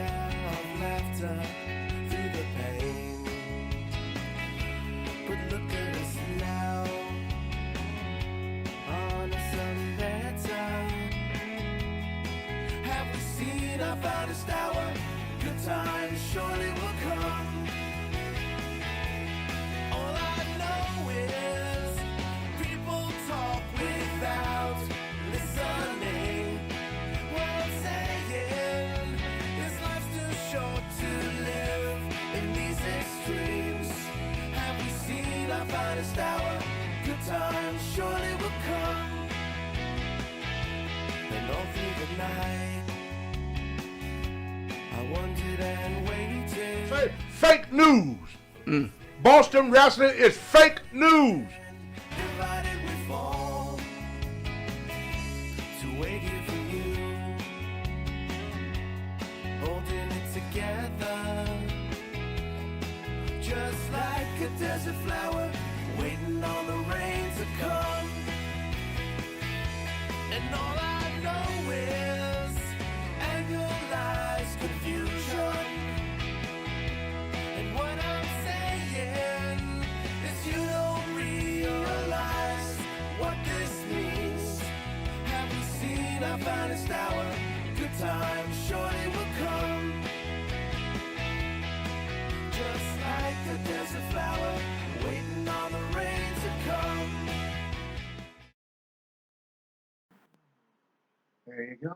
share of laughter through the pain. But look at us now, on a Sunday time. Have we seen our finest hour? Good times surely will come. All I know is people talk without listening. What I'm saying is life's too short to live in these extremes. Have we seen our finest hour? Good times surely will come. And all through the night I wondered and waited. Say fake news. Boston wrestling is fake news. Divided we fall to wait here for you, holding it together, just like a desert flower, waiting on the rain to come. And all I know is anger, lies, confusion. And what I'm saying is you don't realize what this means. Have we seen our finest hour? Good times surely will come. Just like a desert flower, waiting on the rain to come. There you go.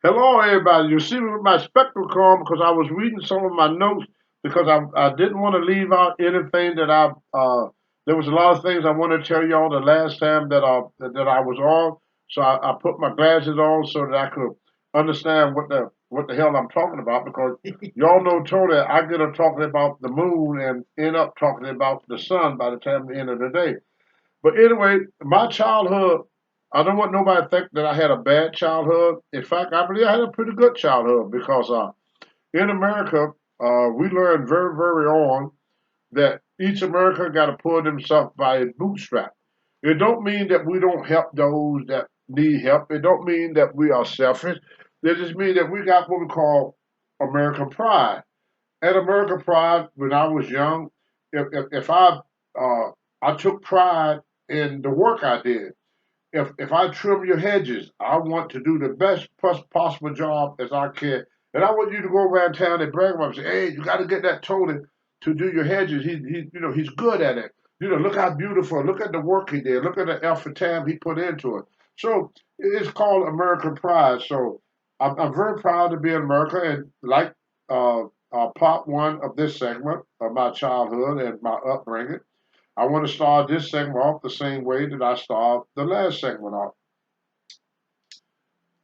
Hello, everybody. You see me with my spectacles on because I was reading some of my notes because I didn't want to leave out anything that there was a lot of things I wanted to tell y'all the last time that I was on. So I put my glasses on so that I could understand what the hell I'm talking about because y'all know totally I get up talking about the moon and end up talking about the sun by the time the end of the day. But anyway, my childhood, I don't want nobody to think that I had a bad childhood. In fact, I believe I had a pretty good childhood because in America, we learned very, very on that each American got to pull themselves by his bootstrap. It don't mean that we don't help those that need help. It don't mean that we are selfish. It just means that we got what we call American pride. At American pride, when I was young, if I took pride in the work I did. If I trim your hedges, I want to do the best possible job as I can. And I want you to go around town and brag about it and say, hey, you got to get that Tony to do your hedges. He's good at it. Look how beautiful. Look at the work he did. Look at the effort time he put into it. So it's called American pride. So I'm very proud to be in America. And like part one of this segment of my childhood and my upbringing, I want to start this segment off the same way that I started the last segment off.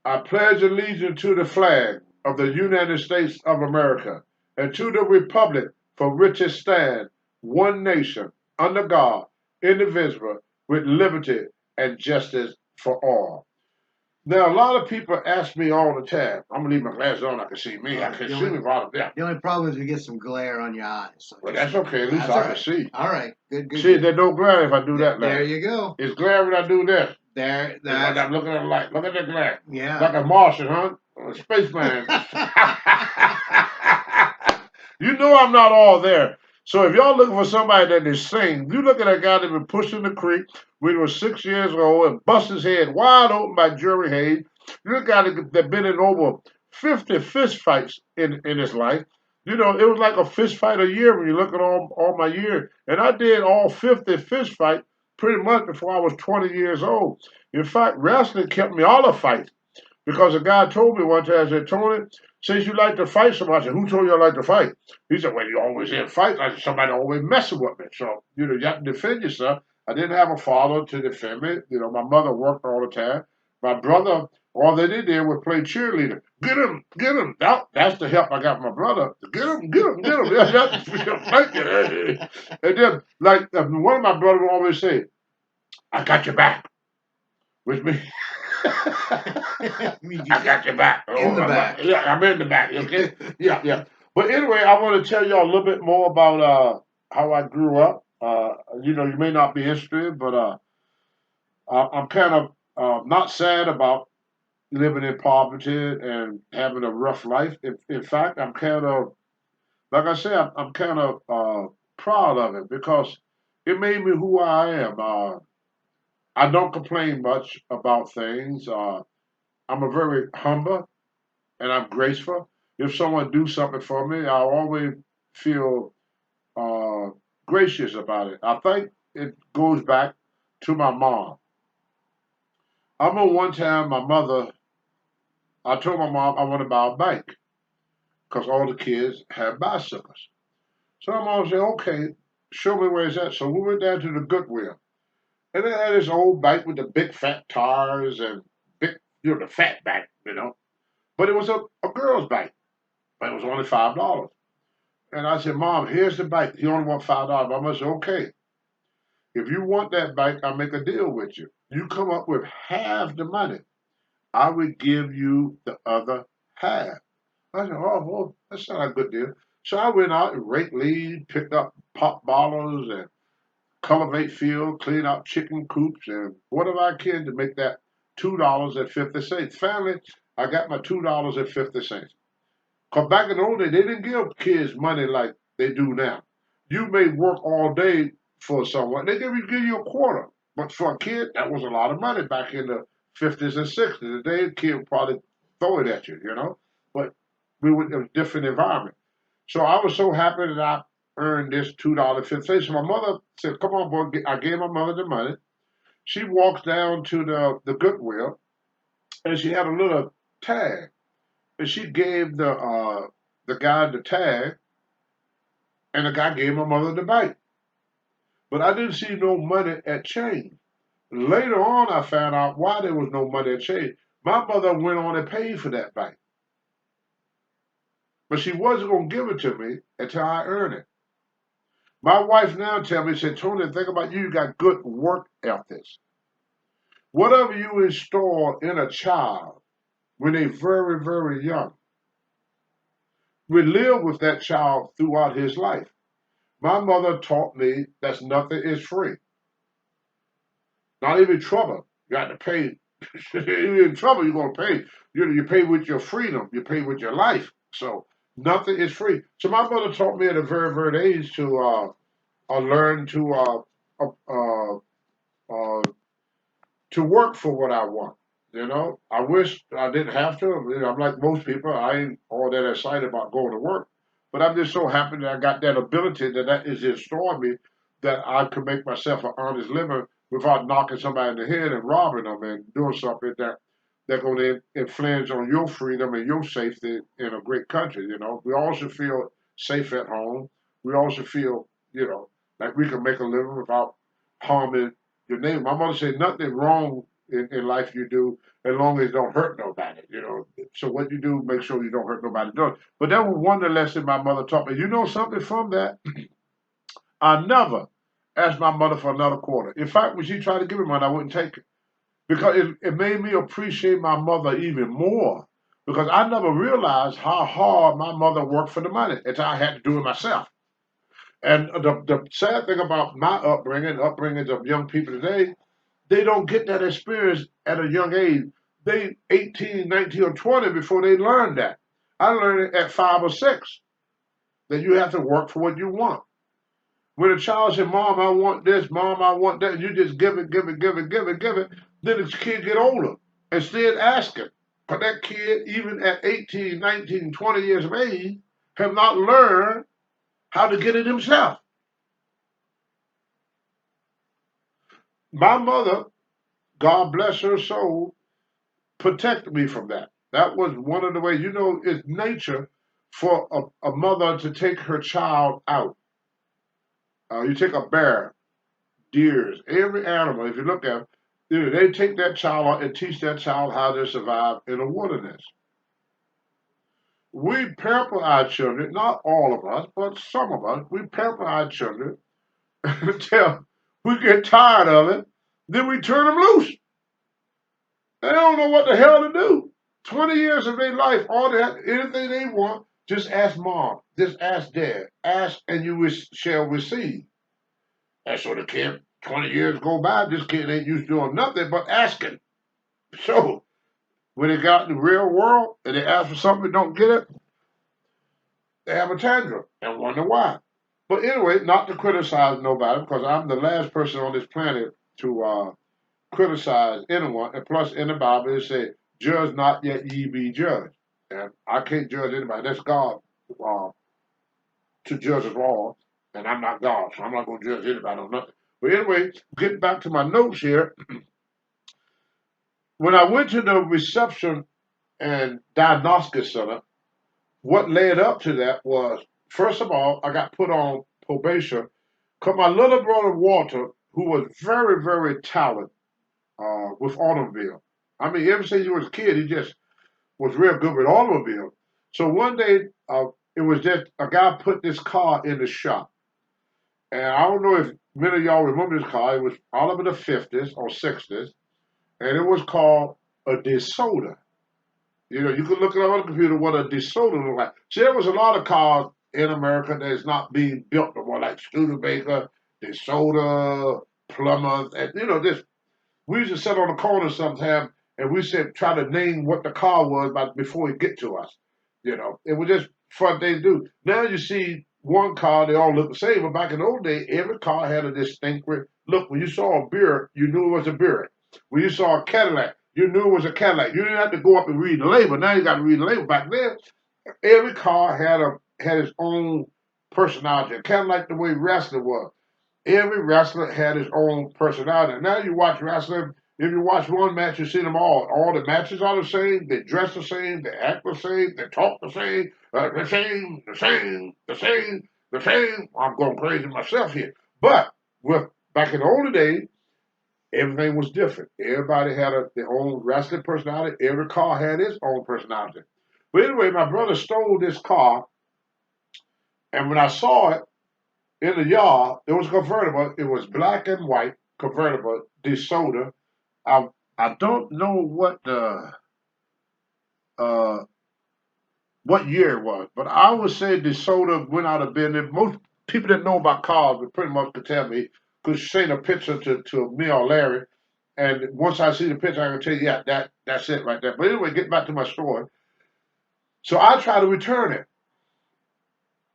I pledge allegiance to the flag of the United States of America and to the republic for which it stands, one nation, under God, indivisible, with liberty and justice for all. Now, a lot of people ask me all the time. I'm gonna leave my glasses on. I can see me. I can see me right up there. The only problem is we get some glare on your eyes. So well, that's okay. At least I can see. All right. Good. See, there's no glare if I do that. There you go. It's glare when I do this. There. Like I'm looking at the light. Look at the glare. Yeah. Like a Martian, huh? A spaceman. You know I'm not all there. So if y'all looking for somebody that is sane, you look at that guy that been pushing the creek when he was 6 years old and bust his head wide open by Jerry Hayes. You look at that that been in over 50 fist fights in his life. It was like a fist fight a year when you look at all my years. And I did all 50 fist fights pretty much before I was 20 years old. In fact, wrestling kept me all the fights. Because a guy told me one time, I said, Tony, since you like to fight so much, I said, who told you I like to fight? He said, well, you always in fights. I said, somebody always messing with me. So, you have to defend yourself. I didn't have a father to defend me. My mother worked all the time. My brother, all they did was play cheerleader. Get him, get him. That's the help I got from my brother. Get him, get him, get him. Thank you. And then, like one of my brothers would always say, I got your back. Which means... I got your back. In the back. Yeah, I'm in the back. Okay. Yeah. But anyway, I want to tell y'all a little bit more about how I grew up. You may not be interested, but I'm kind of not sad about living in poverty and having a rough life. In fact, I'm kind of, like I said, I'm kind of proud of it because it made me who I am. I don't complain much about things. I'm a very humble and I'm graceful. If someone do something for me, I always feel uh, gracious about it. I think it goes back to my mom. I remember one time my mother, I told my mom I want to buy a bike because all the kids had bicycles. So my mom said, okay, show me where it's at. So we went down to the Goodwill. And they had this old bike with the big fat tires and big, the fat back, But it was a girl's bike. But it was only $5. And I said, Mom, here's the bike. You only want $5. Mama said, okay. If you want that bike, I'll make a deal with you. You come up with half the money. I would give you the other half. I said, oh, well, that's not a good deal. So I went out and raked leaves, picked up pop bottles and cultivate field, clean out chicken coops, and whatever I can to make that $2.50. Finally, I got my $2.50. Because back in the old days, they didn't give kids money like they do now. You may work all day for someone, they give you a quarter. But for a kid, that was a lot of money back in the 50s and 60s. Today, a kid would probably throw it at you. But we were in a different environment. So I was so happy that I earned this $2.50. So my mother said, come on, boy. I gave my mother the money. She walks down to the Goodwill, and she had a little tag. And she gave the guy the tag, and the guy gave my mother the bike. But I didn't see no money at change. Later on, I found out why there was no money at change. My mother went on and paid for that bike, but she wasn't going to give it to me until I earned it. My wife now tell me, said, Tony, think about you. You got good work ethics. Whatever you install in a child when they're very, very young, we live with that child throughout his life. My mother taught me that nothing is free. Not even trouble. You got to pay. You're in trouble, you're going to pay. You pay with your freedom. You pay with your life. So nothing is free. So my mother taught me at a very, very age to learn uh, to work for what I want. I wish I didn't have to. I'm like most people. I ain't all that excited about going to work, but I'm just so happy that I got that ability that is installed me that I could make myself an honest living without knocking somebody in the head and robbing them and doing something that's going to infringe on your freedom and your safety in a great country. We all should feel safe at home. We all should feel, like we can make a living without harming your neighbor. My mother said nothing wrong in life you do as long as it don't hurt nobody. So what you do, make sure you don't hurt nobody. But that was one of the lessons my mother taught me. You know something from that? I never asked my mother for another quarter. In fact, when she tried to give me money, I wouldn't take it because it made me appreciate my mother even more because I never realized how hard my mother worked for the money until I had to do it myself. And the sad thing about my upbringings of young people today, they don't get that experience at a young age. They 18, 19, or 20 before they learn that. I learned it at 5 or 6 that you have to work for what you want. When a child says, Mom, I want this, Mom, I want that, and you just give it, give it, give it, give it, give it, then the kid get older and still asking. But that kid, even at 18, 19, 20 years of age, have not learned how to get it himself. My mother, God bless her soul, protected me from that. That was one of the ways, it's nature for a mother to take her child out. You take a bear, deers, every animal, if you look at them, they take that child out and teach that child how to survive in a wilderness. We pamper our children, not all of us, but some of us, we pamper our children until we get tired of it, then we turn them loose. They don't know what the hell to do. 20 years of their life, all that, anything they want, just ask mom, just ask dad, ask and you shall receive. And so the kid, 20 years go by, this kid ain't used to doing nothing but asking. So When they got in the real world and they ask for something and don't get it, they have a tantrum and wonder why. But anyway, not to criticize nobody because I'm the last person on this planet to criticize anyone. And plus, in the Bible, it says, "Judge not, yet ye be judged." And I can't judge anybody. That's God uh, to judge us all. And I'm not God, so I'm not going to judge anybody on nothing. But anyway, getting back to my notes here, when I went to the reception and diagnostic center, what led up to that was, first of all, I got put on probation because my little brother Walter, who was very, very talented with automobile. I mean, ever since he was a kid, he just was real good with automobile. So one day, it was just a guy put this car in the shop. And I don't know if many of y'all remember this car. It was all over the 50s or 60s. And it was called a DeSoto. You know, you can look it up on the computer what a DeSoto look like. See, there was a lot of cars in America that's not being built no more, like Studebaker, DeSoto, Plymouth, and you know, this. We used to sit on the corner sometime and we said try to name what the car was before it get to us. You know, it was just fun thing to do. Now you see one car, they all look the same, but back in the old day, every car had a distinct look. When you saw a Buick, you knew it was a Buick. When you saw a Cadillac, you knew it was a Cadillac. You didn't have to go up and read the label. Now you got to read the label. Back then, every car had its own personality, kind of like the way wrestling was. Every wrestler had his own personality. Now you watch wrestling. If you watch one match, you see them all. All the matches are the same. They dress the same. They act the same. They talk the same. The same. The same. The same. The same. I'm going crazy myself here. But with back in the older days, everything was different. Everybody had their own wrestling personality. Every car had its own personality. But anyway, my brother stole this car, and when I saw it, in the yard, it was a convertible. It was black and white convertible, DeSoto. I don't know uh what year it was, but I would say DeSoto went out of business. Most people that know about cars would pretty much could tell me, could send a picture to me or Larry, and once I see the picture, I can tell you, yeah, that's it right there. But anyway, get back to my story. So I tried to return it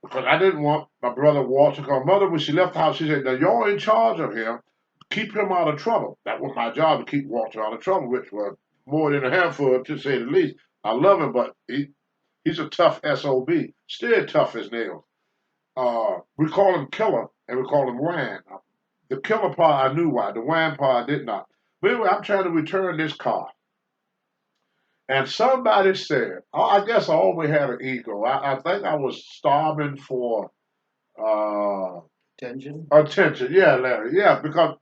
because I didn't want my brother Walter. Because mother, when she left the house, she said, "Now you're in charge of him. Keep him out of trouble." That was my job, to keep Walter out of trouble, which was more than a handful, to say the least. I love him, but he's a tough SOB, still tough as nails. We call him Killer, and we call him Wham. The Killer part, I knew why. The Wham part, I did not. But anyway, I'm trying to return this car. And somebody said, oh, I guess I always had an ego. I think I was starving for uh, Attention. attention. Yeah, Larry. Yeah, because,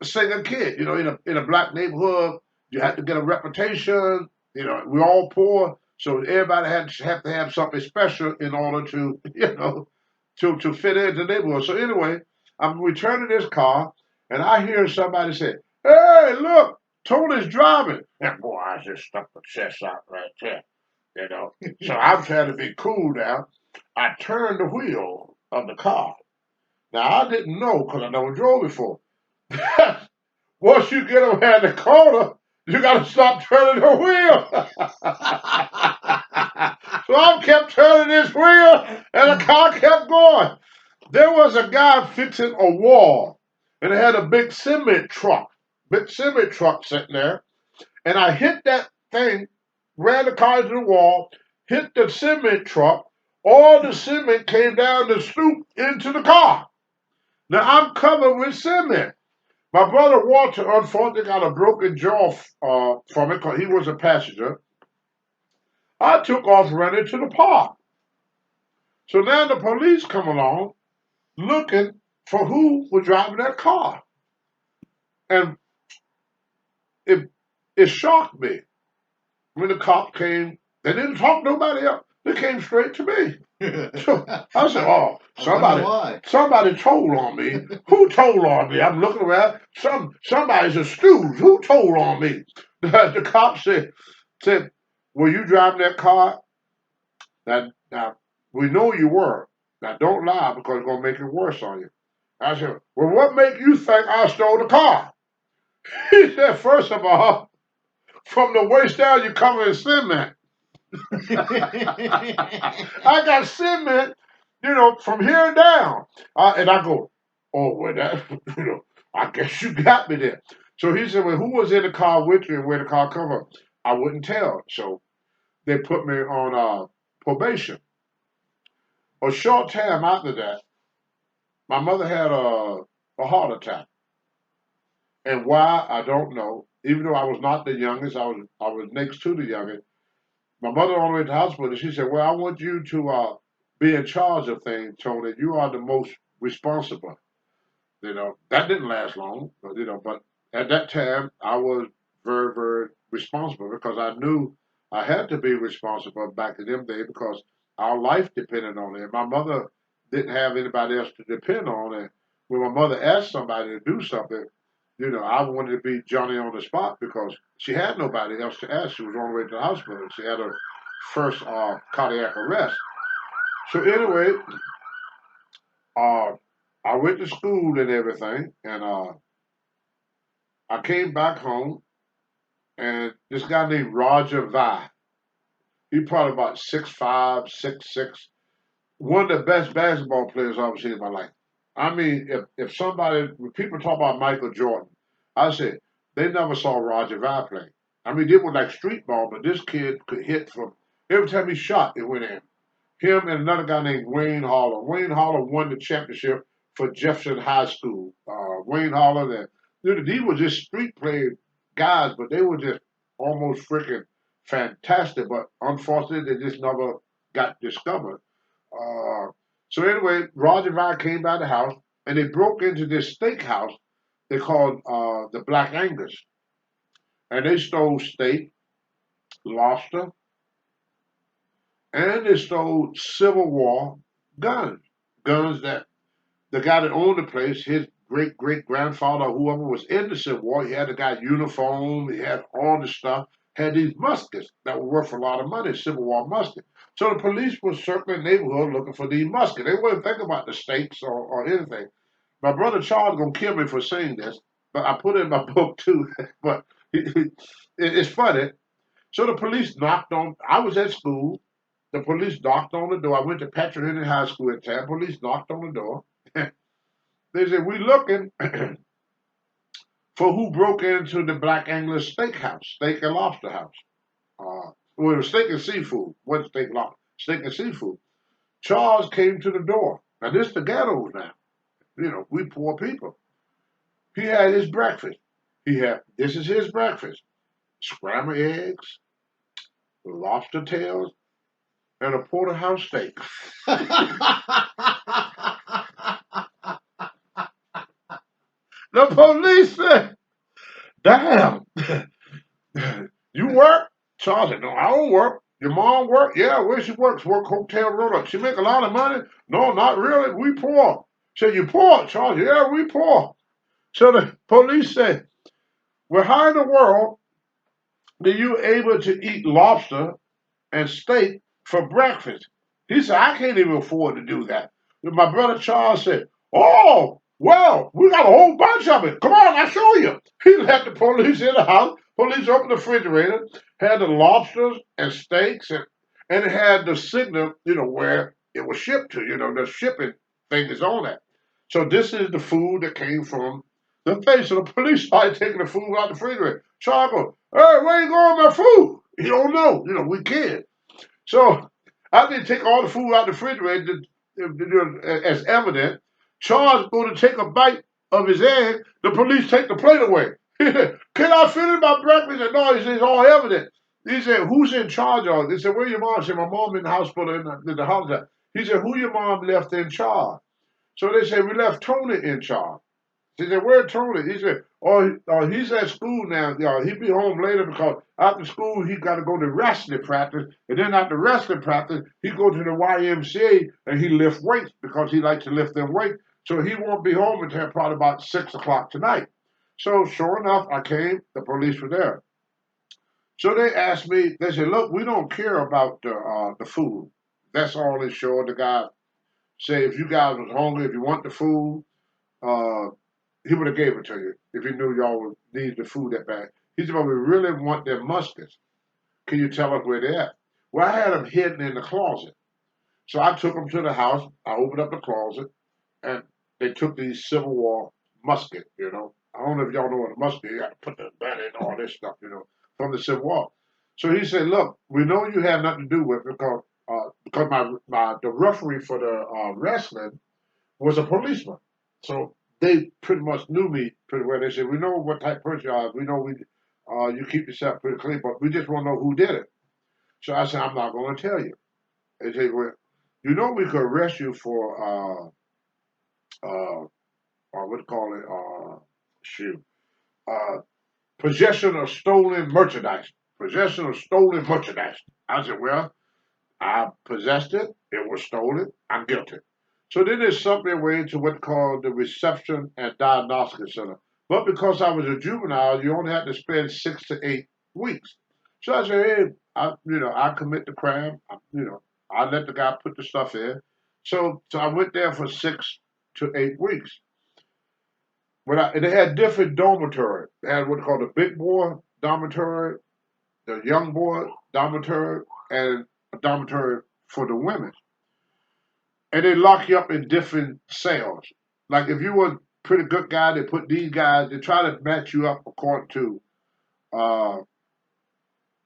single kid. In a black neighborhood, you had to get a reputation. We're all poor, so everybody have to have something special in order to to fit into the neighborhood. So anyway, I'm returning this car, and I hear somebody say, "Hey, look, Tony's driving." And boy, I just stuck the chest out right there. So I'm trying to be cool now. I turned the wheel of the car. Now I didn't know because I never drove before. Once you get around the corner, you got to stop turning the wheel. So I kept turning this wheel, and the car kept going. There was a guy fixing a wall, and it had a big cement truck sitting there, and I hit that thing, ran the car into the wall, hit the cement truck. All the cement came down the stoop into the car. Now I'm covered with cement. My brother Walter, unfortunately, got a broken jaw from it because he was a passenger. I took off running to the park. So now the police come along looking for who was driving that car. And it, it shocked me when the cop came. They didn't talk to nobody else. They came straight to me. So I said, "Oh, somebody told on me. Who told on me?" I'm looking around. Somebody's a stooge. Who told on me? The cop said, "Were you driving that car?" Now we know you were. Now don't lie because it's gonna make it worse on you. I said, "Well, what make you think I stole the car?" He said, "First of all, From the waist down, you cover in cement. I got cement, from here down. And I go, oh, well, that, I guess you got me there. So he said, well, who was in the car with you and where the car come from? I wouldn't tell. So they put me on probation. A short time after that, my mother had a heart attack. And why, I don't know. Even though I was not the youngest, I was next to the youngest. My mother on the way to the hospital, she said, well, I want you to be in charge of things, Tony. You are the most responsible. That didn't last long, but at that time, I was very, very responsible because I knew I had to be responsible back in them days because our life depended on it. My mother didn't have anybody else to depend on. And when my mother asked somebody to do something, I wanted to be Johnny on the spot because she had nobody else to ask. She was on the way to the hospital. She had her first cardiac arrest. So anyway, uh, I went to school and everything, and I came back home, and this guy named Roger Vi, he probably about 6'5", 6'6", one of the best basketball players I've ever seen in my life. I mean, when people talk about Michael Jordan, I said they never saw Roger Vi play. I mean, it was like street ball, but this kid could hit from every time he shot, it went in. Him and another guy named Wayne Haller. Wayne Haller won the championship for Jefferson High School. Wayne Haller, these were just street play guys, but they were just almost freaking fantastic. But unfortunately, they just never got discovered. Uh, so anyway, Roger Vi came by the house, and they broke into this steakhouse they called the Black Angus, and they stole steak, lobster, and they stole Civil War guns. Guns that the guy that owned the place, his great great grandfather, whoever was in the Civil War, he had the guy uniform, he had all the stuff, had these muskets that were worth a lot of money, Civil War muskets. So the police was circling the neighborhood looking for these muskets. They wouldn't think about the stakes or anything. My brother Charles gonna kill me for saying this, but I put it in my book too. But it's funny. So the police knocked on. I was at school. The police knocked on the door. I went to Patrick Henry High School at time. Police knocked on the door. They said, "We looking for who broke into the Black Angus Steakhouse, Steak and Lobster House. Well, it was steak and seafood. Wasn't steak lobster, steak and seafood." Charles came to the door. Now this the ghettos now. We poor people. He had his breakfast. This is his breakfast: scrambled eggs, lobster tails, and a porterhouse steak. The police said, "Damn, you work?" Charles said, "No, I don't work. Your mom work?" "Yeah, where she works? Work Hotel Roanoke. She make a lot of money?" "No, not really. We poor." Said, "You poor?" Charles, "Yeah, we poor." So the police said, "Well, how in the world are you able to eat lobster and steak for breakfast?" He said, "I can't even afford to do that." And my brother Charles said, "Oh, well, we got a whole bunch of it. Come on, I'll show you." He let the police in the house. Police opened the refrigerator, had the lobsters and steaks, and it had the signal, where it was shipped to. The shipping thing is on that. So this is the food that came from the thing. So the police started taking the food out the refrigerator. Charles goes, "Hey, where you going with my food?" He don't know. We kids. So I didn't take all the food out the refrigerator as evident. Charles going to take a bite of his egg. The police take the plate away. "Can I finish my breakfast?" And no, he said, "It's all evident." He said, "Who's in charge of it?" They said, "Where your mom?" I said, "My mom in the hospital in the hospital." He said, "Who your mom left in charge?" So they said, "We left Tony in charge." She said, "Where Tony?" He said, he's at school now. He'll be home later because after school he got to go to wrestling practice. And then after wrestling practice, he go to the YMCA and he lift weights because he likes to lift them weights. So he won't be home until probably about 6 o'clock tonight." So sure enough, I came. The police were there. So they asked me, they said, "Look, we don't care about the food. That's all they showed." The guy said, "If you guys was hungry, if you want the food, uh, he would have gave it to you if he knew y'all would need the food that bad." He said, "But we really want their muskets. Can you tell us where they're at?" Well, I had them hidden in the closet. So I took them to the house. I opened up the closet, and they took these Civil War musket. I don't know if y'all know what a musket is. You got to put the gun in all this stuff. From the Civil War. So he said, "Look, we know you have nothing to do with it because the referee for the wrestling was a policeman. So they pretty much knew me pretty well. They said, "We know what type of person you are. We know you keep yourself pretty clean, but we just want to know who did it." So I said, "I'm not going to tell you." They said, "Well, we could arrest you for what do you call it? Shoot, uh, possession of stolen merchandise. Possession of stolen merchandise." I said, "Well, I possessed it. It was stolen. I'm guilty." So then they sent me away to what's called the Reception and Diagnostic Center. But because I was a juvenile, you only had to spend 6 to 8 weeks. So I said, "Hey, I commit the crime. I let the guy put the stuff in." So I went there for 6 to 8 weeks. And they had different dormitories. They had what they call the big boy dormitory, the young boy dormitory, and a dormitory for the women. And they lock you up in different cells. Like if you were a pretty good guy, they put these guys. They try to match you up according to uh,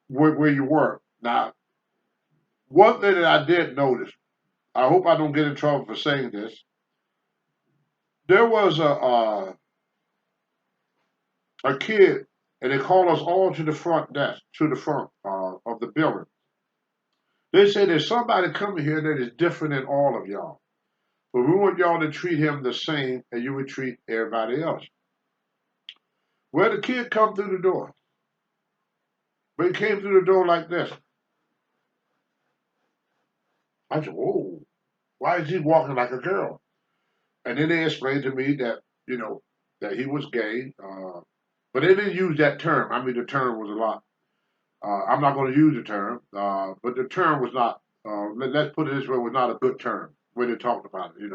where you were. Now, one thing that I did notice, I hope I don't get in trouble for saying this. There was a kid, and they called us all to the front desk, to the front of the building. They said there's somebody coming here that is different than all of y'all. But we want y'all to treat him the same as you would treat everybody else. Well, the kid come through the door. But he came through the door like this. I said, "Whoa, why is he walking like a girl?" And then they explained to me that he was gay. But they didn't use that term. I mean, the term was a lot. I'm not going to use the term, but the term was not, let's put it this way, was not a good term when they talked about it.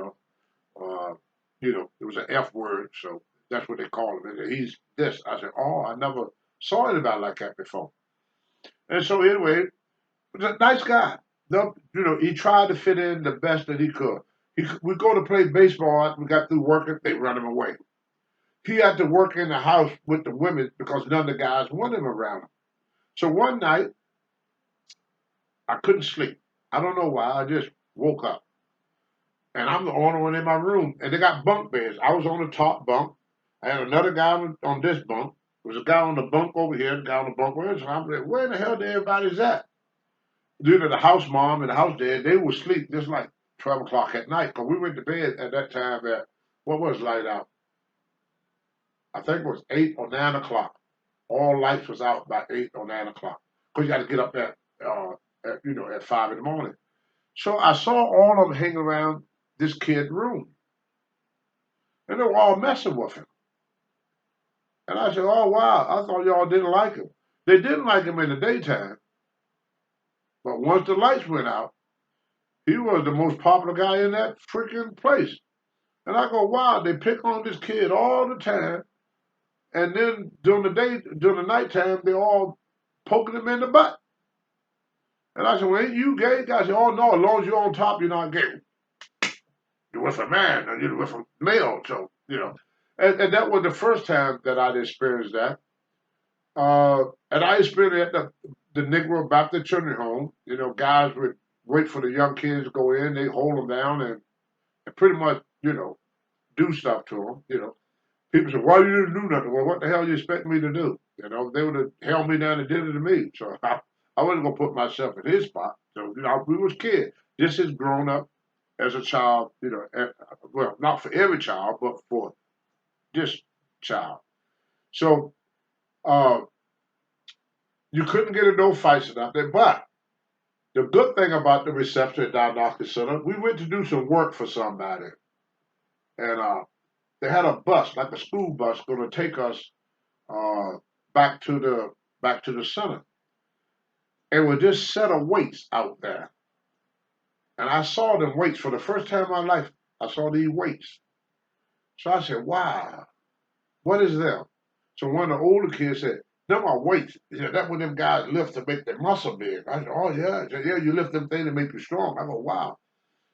Uh, it was an F word, so that's what they called him. And he's this. I said, "Oh, I never saw anybody like that before." And so anyway, he was a nice guy. He tried to fit in the best that he could. We go to play baseball after we got through working, they run him away. He had to work in the house with the women because none of the guys wanted him around him. So one night, I couldn't sleep. I don't know why. I just woke up. And I'm the only one in my room. And they got bunk beds. I was on the top bunk. I had another guy on this bunk. There was a guy on the bunk over here, a guy on the bunk over here. So I'm like, where the hell did everybody's at? Due to the house mom and the house dad, they were asleep just like 12 o'clock at night. Because we went to bed at that time at, what was light out? I think it was 8 or 9 o'clock. All lights was out by 8 or 9 o'clock. Because you had to get up at 5 in the morning. So I saw all of them hanging around this kid's room. And they were all messing with him. And I said, "Oh, wow, I thought y'all didn't like him." They didn't like him in the daytime. But once the lights went out, he was the most popular guy in that freaking place. And I go, "Wow, they pick on this kid all the time. And then during the nighttime, they all poking him in the butt." And I said, "Well, ain't you gay?" Guy said, "Oh, no, as long as you're on top, you're not gay. You're with a man, and you're with a male." So. And that was the first time that I'd experienced that. And I experienced it at the Negro Baptist Children's Home. Guys would wait for the young kids to go in, they hold them down and pretty much, do stuff to them. People say, "Why you didn't do nothing?" Well, what the hell you expect me to do? They would have held me down and did it to me. So I wasn't gonna put myself in his spot. So we was kids. This is grown up as a child. Well, not for every child, but for this child. So uh, you couldn't get in no fights out there. But the good thing about the reception at Diagnostic Center, we went to do some work for somebody, and they had a bus, like a school bus, going to take us uh, back to the center. And with this set of weights out there, and I saw them weights for the first time in my life. I saw these weights, so I said, "Wow, what is them?" So one of the older kids said, them are weights. He said, that's what them guys lift to make their muscle big. I said, oh yeah. He said, yeah, you lift them things to make you strong. I go, wow.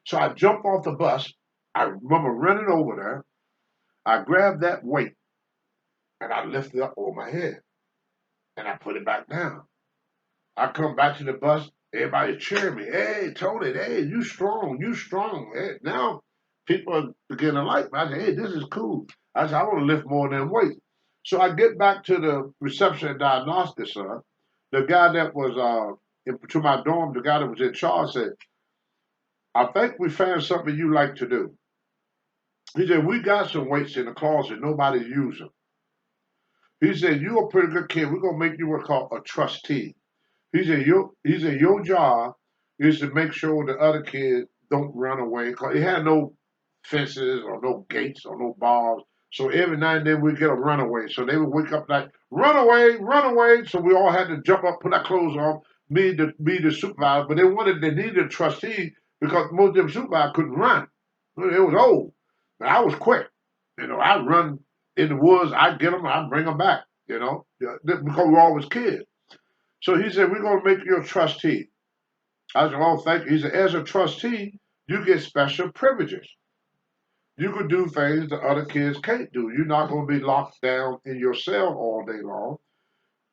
So I jumped off the bus. I remember running over there. I grabbed that weight and I lifted it up over my head and I put it back down. I come back to the bus, everybody cheering me. Hey, Tony, hey, you strong, you strong. Hey, now people are beginning to like me. I said, hey, this is cool. I said, I want to lift more than weight. So I get back to the reception and diagnostics center. The guy that was to my dorm, the guy that was in charge said, I think we found something you like to do. He said, we got some weights in the closet, nobody's using. He said, you're a pretty good kid. We're gonna make you what's called a trustee. He said, your job is to make sure the other kids don't run away. Cause it had no fences or no gates or no bars. So every now and then we get a runaway. So they would wake up like, run away, run away. So we all had to jump up, put our clothes on, me the supervisor. But they needed a trustee because most of them supervisors couldn't run. It was old. But I was quick. I'd run in the woods, I'd get them, I'd bring them back, because we were always kids. So he said, we're going to make you a trustee. I said, oh, thank you. He said, as a trustee, you get special privileges. You can do things that other kids can't do. You're not going to be locked down in your cell all day long.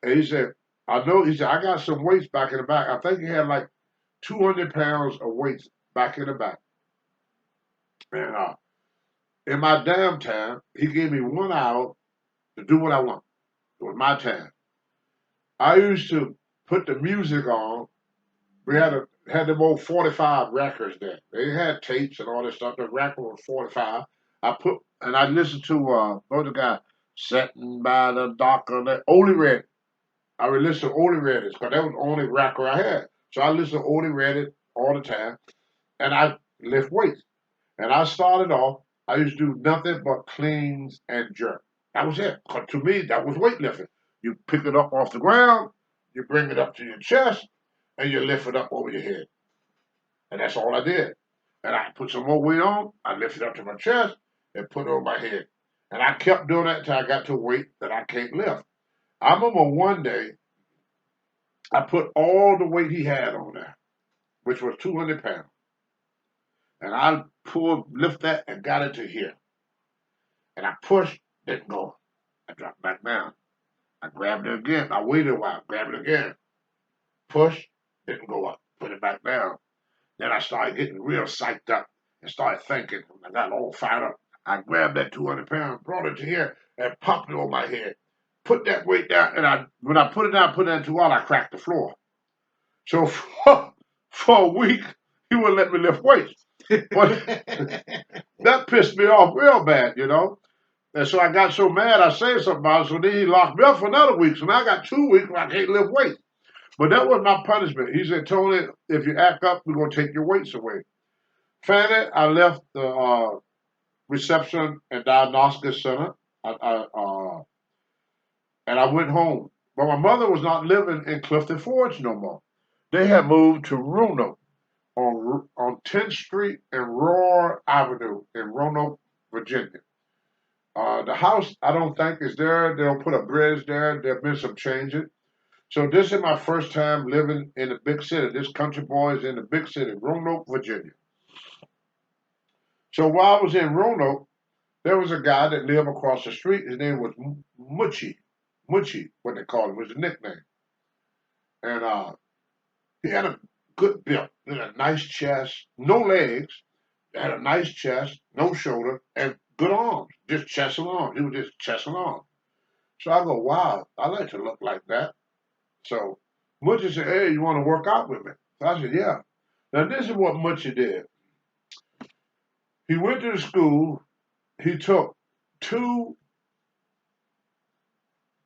And he said, I got some weights back in the back. I think he had like 200 pounds of weights back in the back. And in my damn time, he gave me 1 hour to do what I want. It was my time. I used to put the music on. We had them old 45 records there. They had tapes and all this stuff. The record was 45. I listened to what the guy sitting by the dock of the Only Red. I would listen to Only Red because that was the only record I had. So I listened to Only Red all the time, and I lift weights. And I started off. I used to do nothing but cleans and jerk. That was it. 'Cause to me, that was weightlifting. You pick it up off the ground, you bring it up to your chest, and you lift it up over your head. And that's all I did. And I put some more weight on, I lifted up to my chest and put it on my head. And I kept doing that until I got to a weight that I can't lift. I remember one day I put all the weight he had on there, which was 200 pounds. And I lift that and got it to here. And I pushed, didn't go. I dropped back down. I grabbed it again. I waited a while, grabbed it again. Push, didn't go up. Put it back down. Then I started getting real psyched up and started thinking. I got all fired up. I grabbed that 200 pounds, brought it to here, and popped it on my head. Put that weight down, and when I put it down, put it in too hard, I cracked the floor. So for a week, he wouldn't let me lift weights. But that pissed me off real bad. And so I got so mad, I said something about it. So then he locked me up for another week. So now I got 2 weeks where I can't lift weights. But that was my punishment. He said, Tony, if you act up, we're going to take your weights away. Finally, I left the reception and diagnostic center, and I went home. But my mother was not living in Clifton Forge no more. They had moved to Roanoke on 10th Street and Roar Avenue in Roanoke, Virginia. The house, I don't think, is there. They'll put a bridge there. There have been some changes. So this is my first time living in a big city. This country boy is in the big city, Roanoke, Virginia. So while I was in Roanoke, there was a guy that lived across the street. His name was Muchie. Muchie, what they called him, was a nickname. And he had a good build. He had a nice chest, no legs. He had a nice chest, no shoulder, and good arms. Just chest and arms. He was just chest and arms. So I go, wow, I like to look like that. So Muchie said, hey, you want to work out with me? So I said, yeah. Now this is what Muchie did. He went to the school. He took two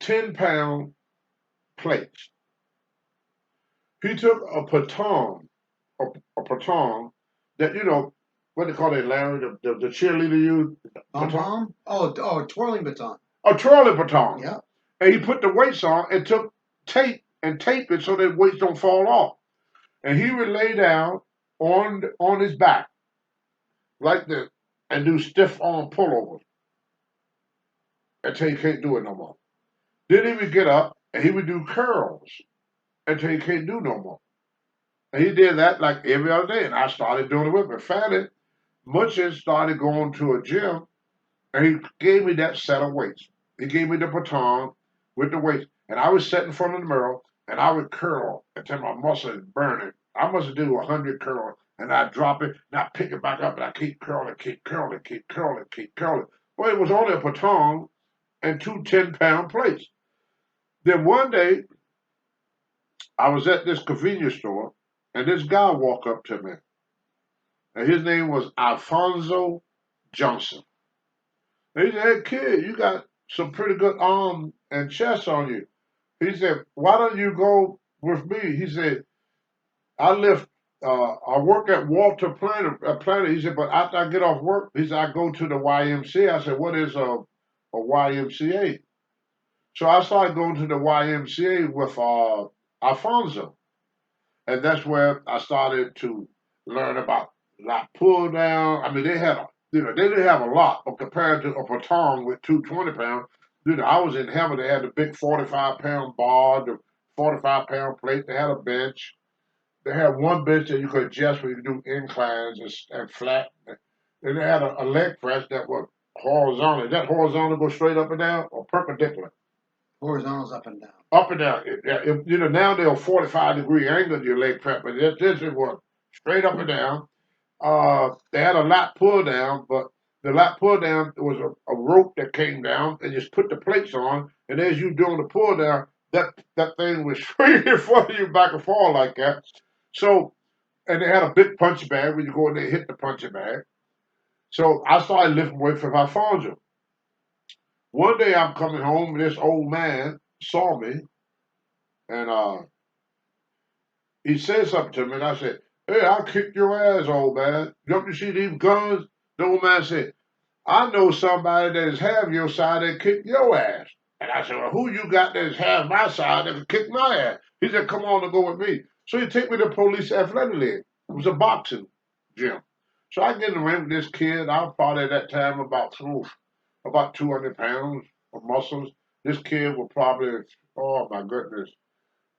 10-pound plates. He took a baton, a baton that, what they call it, Larry, the cheerleader used, baton? Oh, twirling baton. A twirling baton. Yeah. And he put the weights on and took tape and taped it so that weights don't fall off. And he would lay down on his back like this and do stiff arm pullovers until he can't do it no more. Then he would get up and he would do curls until he can't do no more. And he did that like every other day, and I started doing it with him. Finally, Munchen started going to a gym, and he gave me that set of weights. He gave me the baton with the weights, and I would sit in front of the mirror, and I would curl until my muscle is burning. I must do 100 curls, and I drop it, and I pick it back up, and I keep curling, keep curling, keep curling, keep curling. Well, it was only a baton and two 10-pound plates. Then one day, I was at this convenience store, and this guy walked up to me, and his name was Alfonso Johnson. And he said, "Hey, kid, you got some pretty good arm and chest on you." He said, "Why don't you go with me?" He said, I work at Walter Planner. He said, "But after I get off work," he said, "I go to the YMCA." I said, "What is a YMCA?" So I started going to the YMCA with Alfonso. And that's where I started to learn about like pull down. I mean, they didn't have a lot, but compared to a baton with 220 pounds, I was in heaven. They had the big 45-pound bar, the 45-pound plate. They had a bench. They had one bench that you could adjust where you could do inclines and flat. And they had a leg press that was horizontal. Is that horizontal go straight up and down or perpendicular? Horizontals up and down. Up and down. Now they're 45-degree angle to your leg prep, but this it was straight up and down. They had a lat pull down, but the lat pull down was a rope that came down and just put the plates on, and as you doing the pull down, that thing was swinging for you back and forth like that. So, and they had a big punch bag when you go in there and hit the punching bag. So I started lifting weights for Alfonso. One day I'm coming home, and this old man saw me, and he said something to me, and I said, "Hey, I'll kick your ass, old man. Don't you see these guns?" The old man said, "I know somebody that is half your side that kick your ass." And I said, "Well, who you got that is half my side that can kick my ass?" He said, "Come on and go with me." So he took me to Police Athletic League. It was a boxing gym. So I get in the ring with this kid. I was probably at that time about 200 pounds of muscles. This kid was probably, oh my goodness,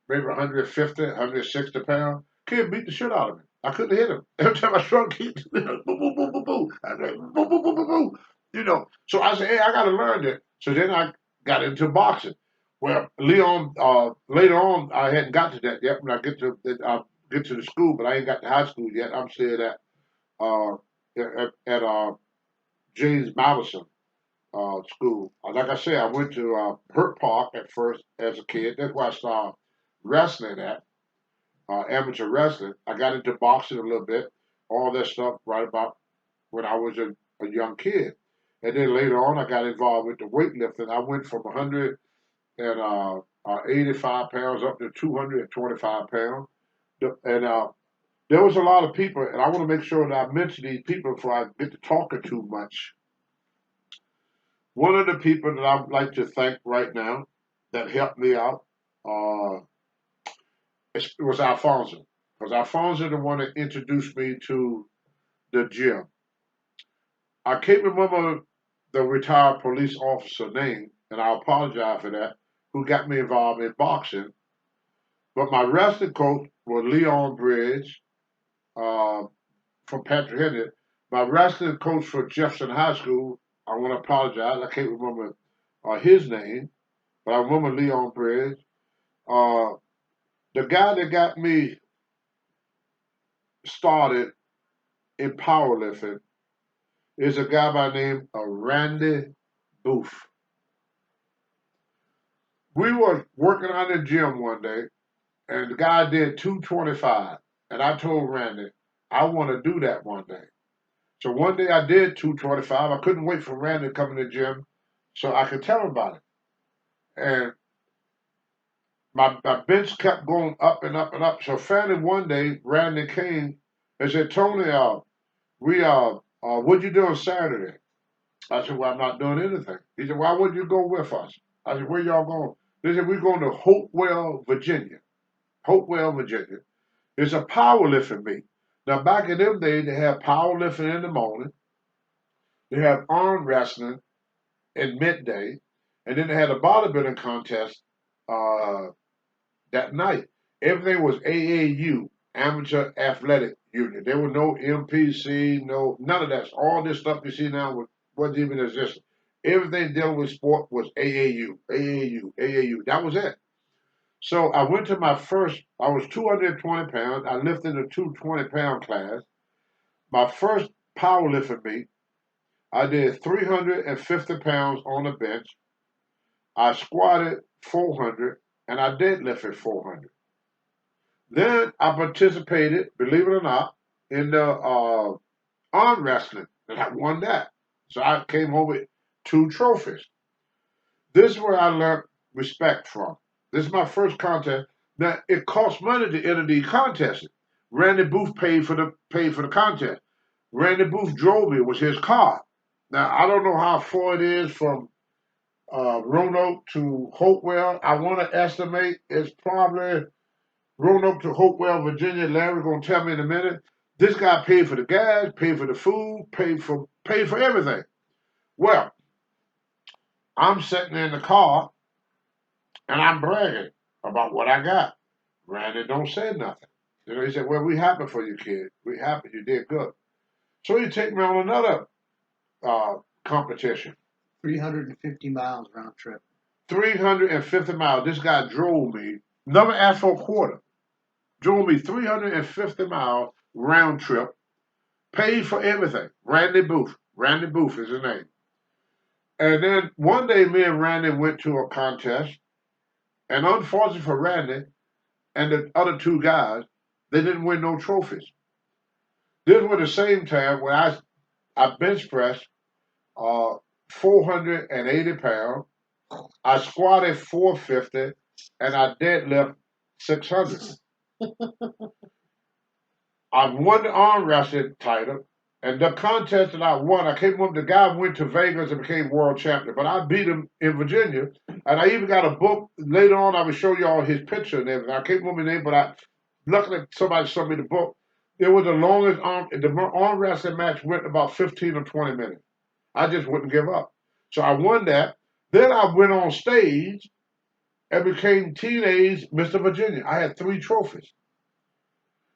maybe 150, 160 pounds. Kid beat the shit out of me. I couldn't hit him. Every time I struck, he boom, boom, boom, boom, boom. I said, boom, boom, boom, boom, boom. So I said, hey, I got to learn that. So then I got into boxing. Well, Leon, later on, I hadn't got to that yet. When I get to the school, but I ain't got to high school yet. I'm still at James Madison school. Like I said, I went to Hurt Park at first as a kid. That's where I started wrestling at, amateur wrestling. I got into boxing a little bit, all that stuff right about when I was a young kid. And then later on, I got involved with the weightlifting. I went from 185 pounds up to 225 pounds. And there was a lot of people, and I want to make sure that I mention these people before I get to talking too much. One of the people that I'd like to thank right now that helped me out uh, was Alfonso. Because Alfonso the one that introduced me to the gym. I can't remember the retired police officer name, and I apologize for that, who got me involved in boxing. But my wrestling coach was Leon Bridge uh, from Patrick Henry. My wrestling coach for Jefferson High School, I want to apologize, I can't remember his name, but I remember Leon Bridge. Uh, the guy that got me started in powerlifting is a guy by the name of Randy Booth. We were working out in the gym one day, and the guy did 225. And I told Randy, I want to do that one day. So one day I did 225. I couldn't wait for Randy to come in the gym so I could tell him about it. And my bench kept going up and up and up. So finally one day, Randy came and said, Tony, what'd you do on Saturday? I said, well, I'm not doing anything. He said, why wouldn't you go with us? I said, where y'all going? They said, we're going to Hopewell, Virginia. Hopewell, Virginia. It's a powerlifting meet. Now, back in them days, they had powerlifting in the morning. They had arm wrestling at midday. And then they had a bodybuilding contest that night. Everything was AAU, Amateur Athletic Union. There was no MPC, no none of that. All this stuff you see now wasn't even existing. Everything dealing with sport was AAU, AAU, AAU. That was it. So I went to my first. I was 220 pounds. I lifted the 220-pound class. My first powerlifting meet, I did 350 pounds on the bench. I squatted 400 and I deadlifted 400. Then I participated, believe it or not, in the arm wrestling, and I won that. So I came home with 2 trophies. This is where I learned respect from. This is my first contest. Now it costs money to enter these contests. Randy Booth paid for the contest. Randy Booth drove me. It was his car. Now I don't know how far it is from Roanoke to Hopewell. I want to estimate it's probably Roanoke to Hopewell, Virginia. Larry's gonna tell me in a minute. This guy paid for the gas, paid for the food, paid for everything. Well, I'm sitting in the car and I'm bragging about what I got. Randy don't say nothing. He said, "Well, we happy for you, kid. We happy you did good." So he take me on another competition. 350 miles round trip. 350 miles. This guy drove me. Never asked for a quarter. Drove me 350 miles round trip. Paid for everything. Randy Booth. Randy Booth is his name. And then one day, me and Randy went to a contest, and unfortunately for Randy and the other 2 guys, they didn't win no trophies. This was the same time when I bench pressed 480 pounds, I squatted 450, and I deadlift 600. I won the arm wrestling title, and the contest that I won, I came up. The guy went to Vegas and became world champion, but I beat him in Virginia, and I even got a book later on. I will show y'all his picture and everything. I can't remember his name, but luckily somebody sent me the book. It was the longest arm wrestling match went about 15 or 20 minutes. I just wouldn't give up, so I won that. Then I went on stage and became teenage Mr. Virginia. I had 3 trophies.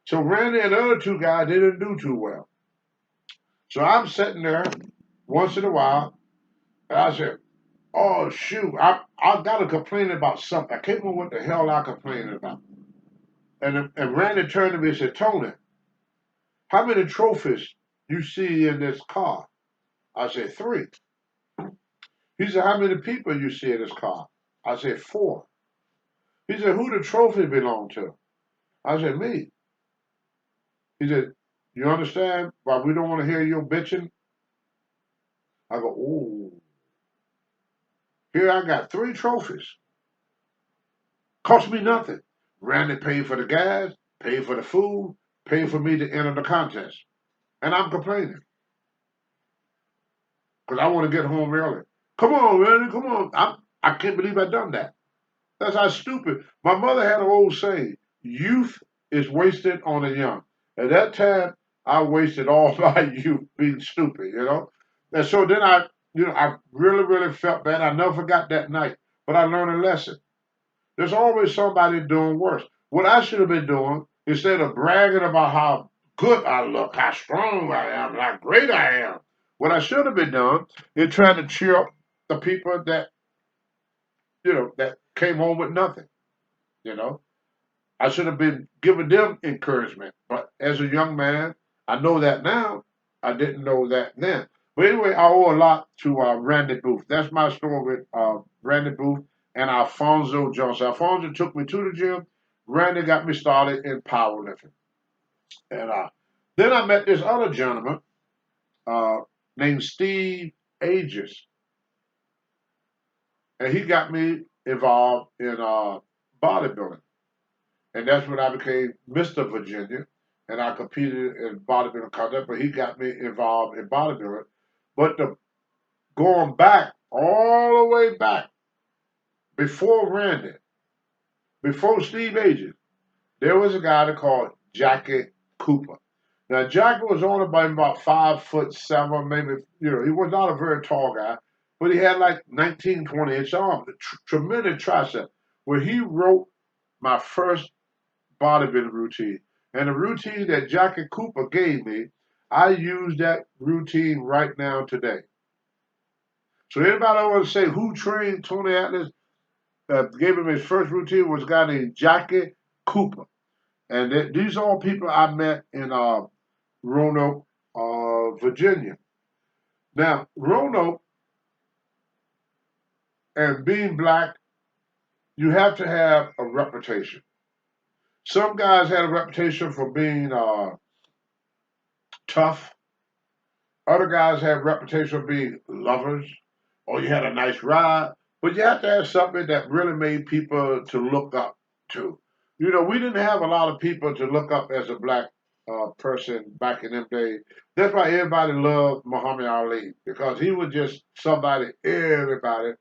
So Randy and the other 2 guys, they didn't do too well. So I'm sitting there once in a while, and I said, "Oh shoot, I got to complain about something. I can't remember what the hell I complained about." And Randy turned to me and said, "Tony, how many trophies you see in this car?" I said, "3." He said, "How many people you see in this car?" I said, "4." He said, "Who the trophy belong to?" I said, "Me." He said, "You understand why we don't want to hear your bitching?" I go, "Oh, here I got 3 trophies. Cost me nothing. Randy paid for the gas, paid for the food, paid for me to enter the contest. And I'm complaining because I want to get home early. Come on, Randy, come on. I can't believe I done that. That's how stupid. My mother had an old saying, youth is wasted on the young. At that time, I wasted all my youth being stupid. And so then I really, really felt bad. I never forgot that night. But I learned a lesson. There's always somebody doing worse. What I should have been doing, instead of bragging about how good I look, how strong I am, how great I am, what I should have been doing is trying to cheer up the people that came home with nothing. You know, I should have been giving them encouragement. But as a young man, I know that now. I didn't know that then. But anyway, I owe a lot to Randy Booth. That's my story with Randy Booth and Alfonso Johnson. Alfonso took me to the gym. Randy got me started in powerlifting. And then I met this other gentleman uh, named Steve Aegis. And he got me involved in bodybuilding. And that's when I became Mr. Virginia. And I competed in bodybuilding contest, but he got me involved in bodybuilding. But going back, all the way back, before Randy, before Steve Agent, there was a guy called Jackie Cooper. Now, Jackie was only about 5'7", maybe, he was not a very tall guy, but he had like 19, 20-inch arms, tremendous tricep. where he wrote my first bodybuilding routine. And the routine that Jackie Cooper gave me, I use that routine right now today. So anybody want to say who trained Tony Atlas, gave him his first routine was a guy named Jackie Cooper. And these are all people I met in Roanoke, Virginia. Now, Roanoke and being black, you have to have a reputation. Some guys had a reputation for being tough. Other guys had a reputation for being lovers, or you had a nice ride. But you have to have something that really made people to look up to. You know, we didn't have a lot of people to look up as a black person back in them days. That's why everybody loved Muhammad Ali, because he was just somebody everybody,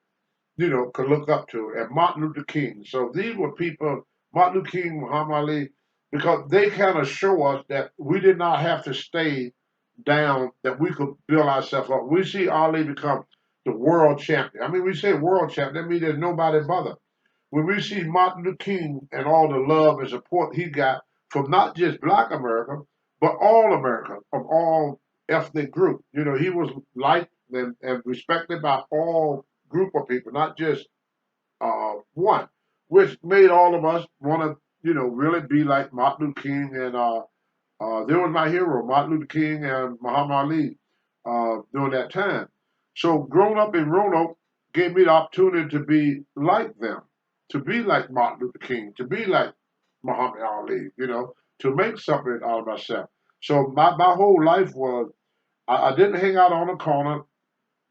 could look up to. And Martin Luther King. So these were people, Martin Luther King, Muhammad Ali, because they kind of show us that we did not have to stay down, that we could build ourselves up. We see Ali become the world champion. I mean, we say world champion, that means there's nobody but him. When we see Martin Luther King and all the love and support he got from not just black America, but all America, of all ethnic groups. He was liked and respected by all group of people, not just one, which made all of us want to, really be like Martin Luther King and there was my hero, Martin Luther King and Muhammad Ali, during that time. So growing up in Roanoke gave me the opportunity to be like them, to be like Martin Luther King, to be like Muhammad Ali, to make something out of myself. So my whole life was, I didn't hang out on the corner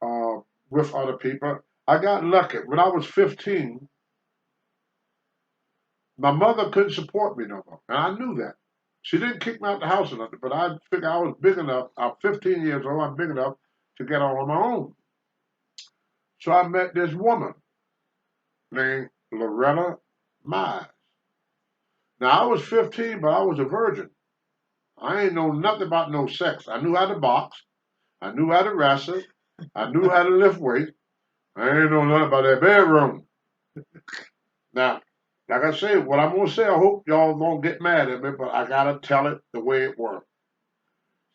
uh, with other people. I got lucky. When I was 15, my mother couldn't support me no more, and I knew that. She didn't kick me out the house or nothing, but I figured I was big enough. I'm 15 years old. I'm big enough to get on my own. So I met this woman named Loretta Mize. Now I was 15, but I was a virgin. I ain't know nothing about no sex. I knew how to box. I knew how to wrestle. I knew how to lift weights. I ain't know nothing about that bedroom. Now, like I say, what I'm gonna say, I hope y'all don't get mad at me, but I gotta tell it the way it worked.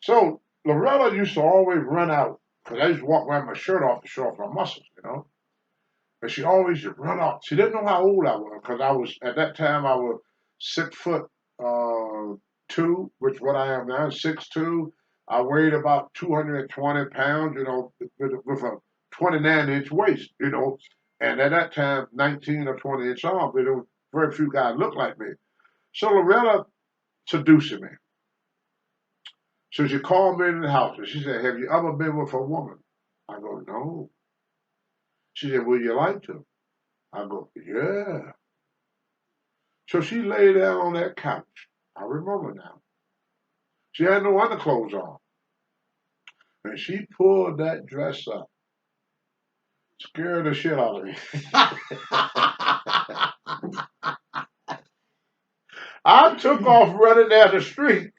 So Loretta used to always run out because I used to walk around with my shirt off to show off my muscles. And she always used to run off. She didn't know how old I was because I was at that time I was 6 foot 2, which is what I am now, 6'2". I weighed about 220 pounds, with a 29-inch waist. And at that time, 19 or 20-inch arms, there was very few guys looked like me. So Loretta seduced me. So she called me in the house and she said, "Have you ever been with a woman?" I go, "No." She said, "Would you like to?" I go, "Yeah." So she lay down on that couch. I remember now. She had no underclothes on. And she pulled that dress up. Scared the shit out of me. I took off running down the street.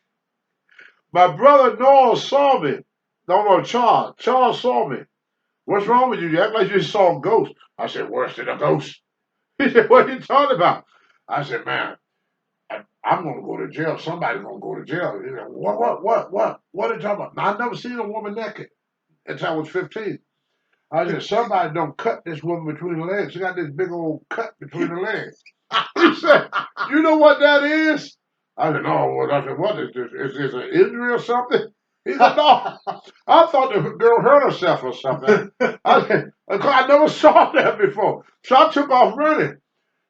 My brother Noah saw me. No, Charles. Charles saw me. "What's wrong with you? You act like you saw a ghost." I said, "Worse than a ghost." He said, "What are you talking about?" I said, "Man, I'm going to go to jail. Somebody's going to go to jail." He said, What are you talking about?" Now, I never seen a woman naked until I was 15. I said, "Somebody don't cut this woman between the legs. She got this big old cut between the legs." He said, "You know what that is?" I said, "No." I said, "What is this? Is this an injury or something?" He said, "No." I thought the girl hurt herself or something. I never saw that before. So I took off running.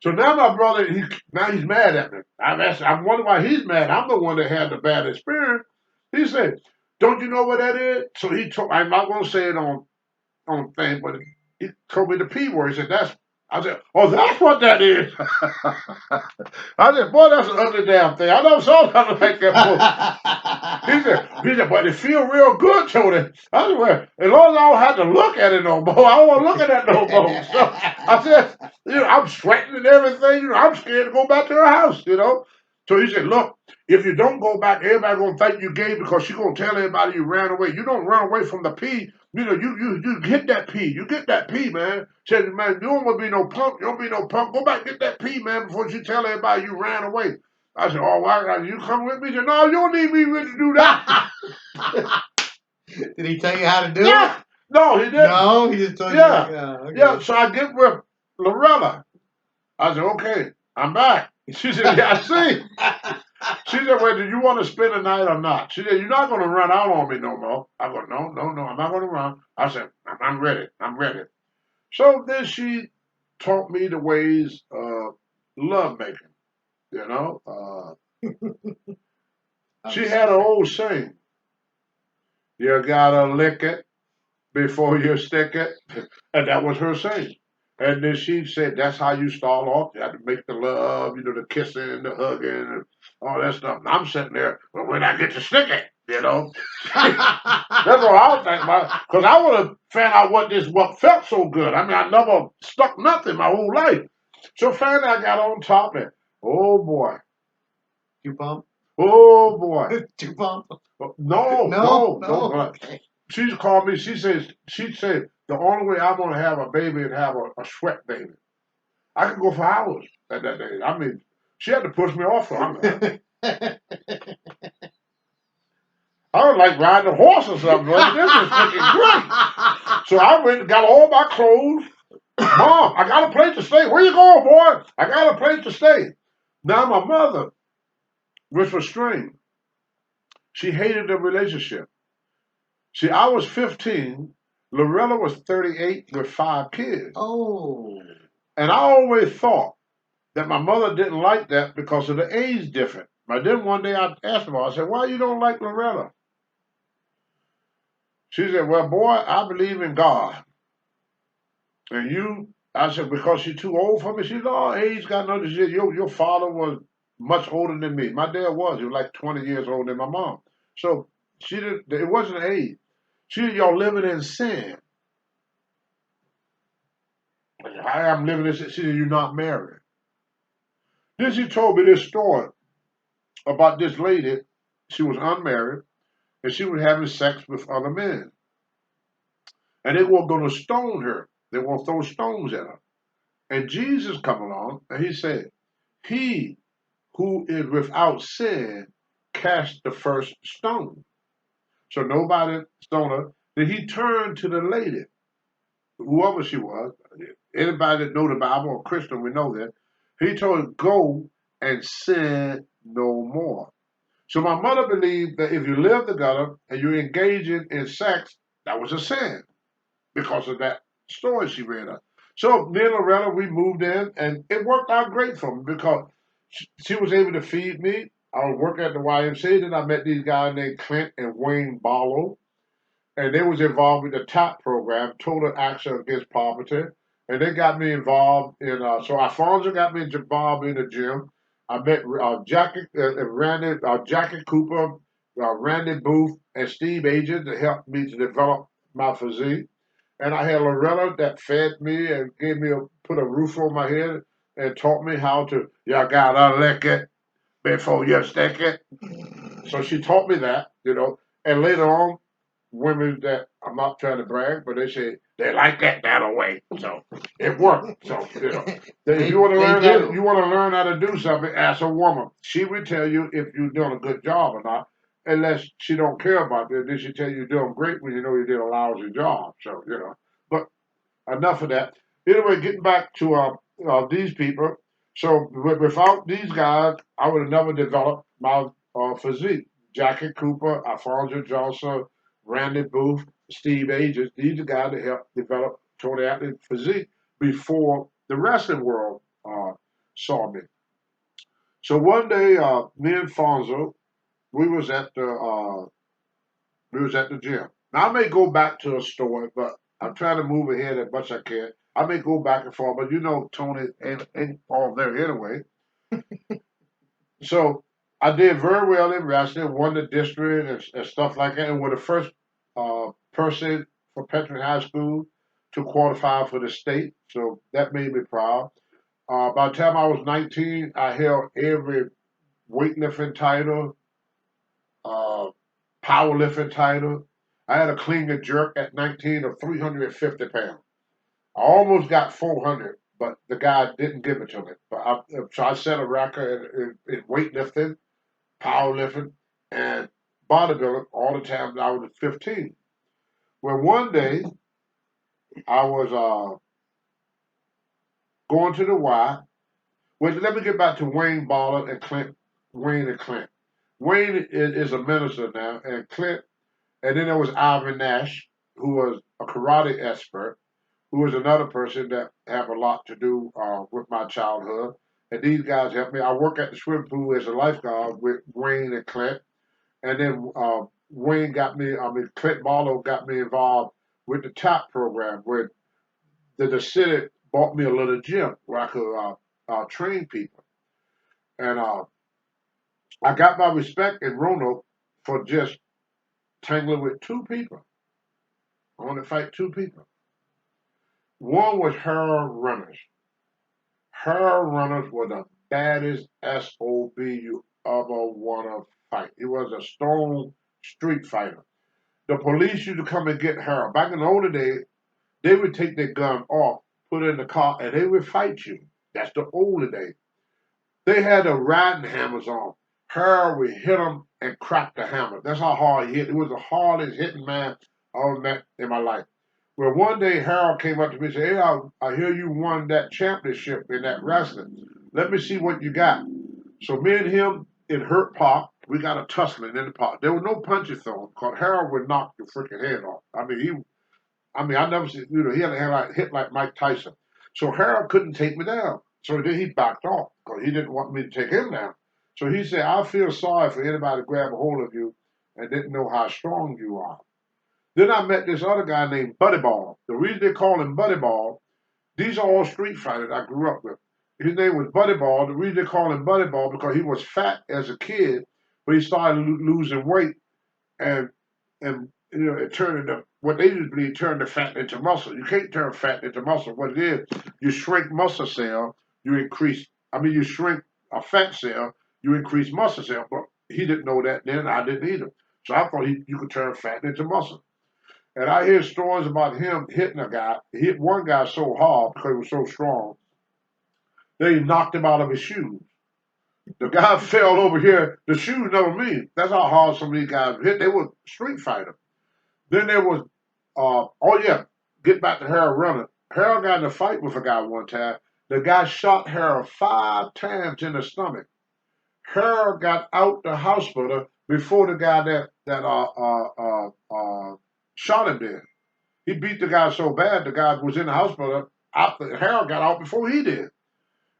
So now my brother, now he's mad at me. I wonder why he's mad. I'm the one that had the bad experience. He said, "Don't you know what that is?" So he told, I'm not going to say it on thing, but he told me the P word. He said, "That's," I said, "Oh, that's what that is." I said, "Boy, that's an ugly damn thing. I never saw nothing like that before." He said, "But it feel real good, Tony." I said, "Well, as long as I don't have to look at it no more, I don't want to look at that no more." So I said, I'm sweating and everything. I'm scared to go back to the house. So he said, look, if you don't go back, everybody gonna think you gay because she gonna tell everybody you ran away. You don't run away from the P. You know, you get that P. You get that P, man. Said, man, you don't want to be no punk. You don't be no punk. Go back and get that P, man, before you tell everybody you ran away. I said, oh, why? You come with me? He said, no, you don't need me to do that. Did he tell you how to do Yeah. it? No, he didn't. No, he just told Yeah. you. Okay. Yeah. So I get with Lorella. I said, okay, I'm back. She said, yeah, I see. She said, well, do you want to spend the night or not? She said, you're not going to run out on me no more. I go, no, I'm not going to run. I said, I'm ready. I'm ready. So then she taught me the ways of love making, you know. She had an old saying, you got to lick it before you stick it. And that was her saying. And then she said, that's how you start off. You have to make the love, you know, the kissing, the hugging, and all that stuff. And I'm sitting there, well, when I get to stick it, you know. That's what I was thinking about. Because I would have found out what felt so good. I mean, I never stuck nothing my whole life. So finally I got on top and, oh boy. You pump? Oh boy. Two pump? No. Okay. She called me, she said, the only way I'm gonna have a baby and have a sweat baby. I could go for hours at that day. I mean, she had to push me off. So I was like riding a horse or something. Brother. This is freaking great. So I went and got all my clothes. Mom, I got a place to stay. Where you going, boy? I got a place to stay. Now my mother, which was strange, she hated the relationship. See, I was 15. Lorella was 38 with 5 kids. Oh. And I always thought that my mother didn't like that because of the age difference. But then one day I asked her, I said, why you don't like Loretta? She said, well, boy, I believe in God. And you, I said, because she's too old for me? She said, oh, age got nothing to do. Your father was much older than me. My dad was. He was like 20 years older than my mom. So she didn't, it wasn't age. She said, y'all living in sin. I am living in sin. She said, you're not married. Then she told me this story about this lady. She was unmarried, and she was having sex with other men. And they were going to stone her. They were going to throw stones at her. And Jesus come along, and he said, he who is without sin cast the first stone. So nobody stoned her. Then he turned to the lady, whoever she was. Anybody that know the Bible or Christian, we know that. He told her, go and sin no more. So my mother believed that if you live together and you're engaging in sex, that was a sin because of that story she read us. So me and Loretta, we moved in, and it worked out great for me because she was able to feed me. I was working at the YMCA. Then I met these guys named Clint and Wayne Barlow, and they was involved with the TAP program, Total Action Against Poverty, and they got me involved in. So Alfonso got me involved in the gym. I met Jackie Cooper, Randy Booth, and Steve Agent to help me to develop my physique. And I had Loretta that fed me and put a roof on my head and taught me how to, you gotta lick it before you stick it. So she taught me that, and later on, women that, I'm not trying to brag, but they say they like that away. So it worked. So, if you want to learn how to do something, ask a woman. She will tell you if you're doing a good job or not. Unless she don't care about it, then she tell you you're doing great when you know you did a lousy job. So, but enough of that. Anyway, getting back to these people. So without these guys, I would have never developed my physique. Jackie Cooper, Alfonso Johnson, Randy Booth, Steve Ages. These are guys that helped develop Tony Athlete physique before the wrestling world saw me. So one day, me and Fonzo, we was at the gym. Now I may go back to a story, but I'm trying to move ahead as much as I can. I may go back and forth, but Tony ain't all there anyway. So I did very well in wrestling, won the district and stuff like that, and was the first person for Petron High School to qualify for the state. So that made me proud. By the time I was 19, I held every weightlifting title, powerlifting title. I had a clean and jerk at 19 of 350 pounds. I almost got 400, but the guy didn't give it to me. So I set a record in weightlifting, powerlifting, and bodybuilding all the time that I was 15. Well, one day I was going to the Y. Well, let me get back to Wayne Baller and Clint. Wayne and Clint. Wayne is a minister now, and Clint, and then there was Ivan Nash, who was a karate expert, who was another person that have a lot to do with my childhood. And these guys helped me. I work at the swimming pool as a lifeguard with Wayne and Clint. And then Wayne got me, Clint Barlow got me involved with the TAP program, where the city bought me a little gym where I could train people. And I got my respect in Roanoke for just tangling with two people. I want to fight two people. One was Harold Runners. Harold Runners was the baddest SOB you ever want to fight. He was a stone street fighter. The police used to come and get Harold. Back in the older days, they would take their gun off, put it in the car, and they would fight you. That's the older days. They had the riding hammers on. Harold would hit them and crack the hammer. That's how hard he hit. He was the hardest hitting man I ever met in my life. Well, one day Harold came up to me and said, "Hey, I hear you won that championship in that wrestling. Let me see what you got." So me and him in Hurt Park, we got a tussling in the park. There was no punches thrown because Harold would knock your freaking head off. I never seen, he had a hit like Mike Tyson. So Harold couldn't take me down. So then he backed off because he didn't want me to take him down. So he said, "I feel sorry for anybody to grab a hold of you and didn't know how strong you are." Then I met this other guy named Buddy Ball. The reason they call him Buddy Ball, these are all street fighters I grew up with. His name was Buddy Ball. The reason they call him Buddy Ball because he was fat as a kid, but he started losing weight, and it turned into what they used to believe turned the fat into muscle. You can't turn fat into muscle. What it is, you shrink muscle cell, you shrink a fat cell, you increase muscle cell. But he didn't know that then. I didn't either. So I thought you could turn fat into muscle. And I hear stories about him hitting a guy. He hit one guy so hard because he was so strong, they knocked him out of his shoes. The guy fell over here. The shoes never moved. That's how hard some of these guys hit. They were street fighters. Then there was, get back to Harold Runner. Harold got in a fight with a guy one time. The guy shot Harold 5 times in the stomach. Harold got out the hospital before the guy that shot him did. He beat the guy so bad, the guy was in the hospital after Harold got out before he did.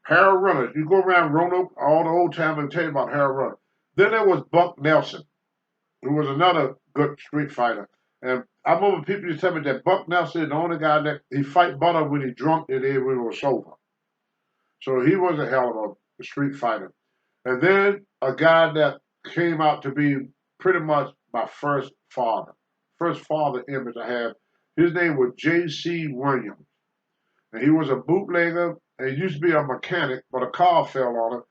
Harold Runner. You go around Roanoke, all the old time and tell you about Harold Runner. Then there was Buck Nelson, who was another good street fighter. And I remember people used to tell me that Buck Nelson is the only guy that he fight better when he drunk than he did when he was sober. So he was a hell of a street fighter. And then a guy that came out to be pretty much my first father image I have. His name was J.C. Williams. And he was a bootlegger, and he used to be a mechanic, but a car fell on him,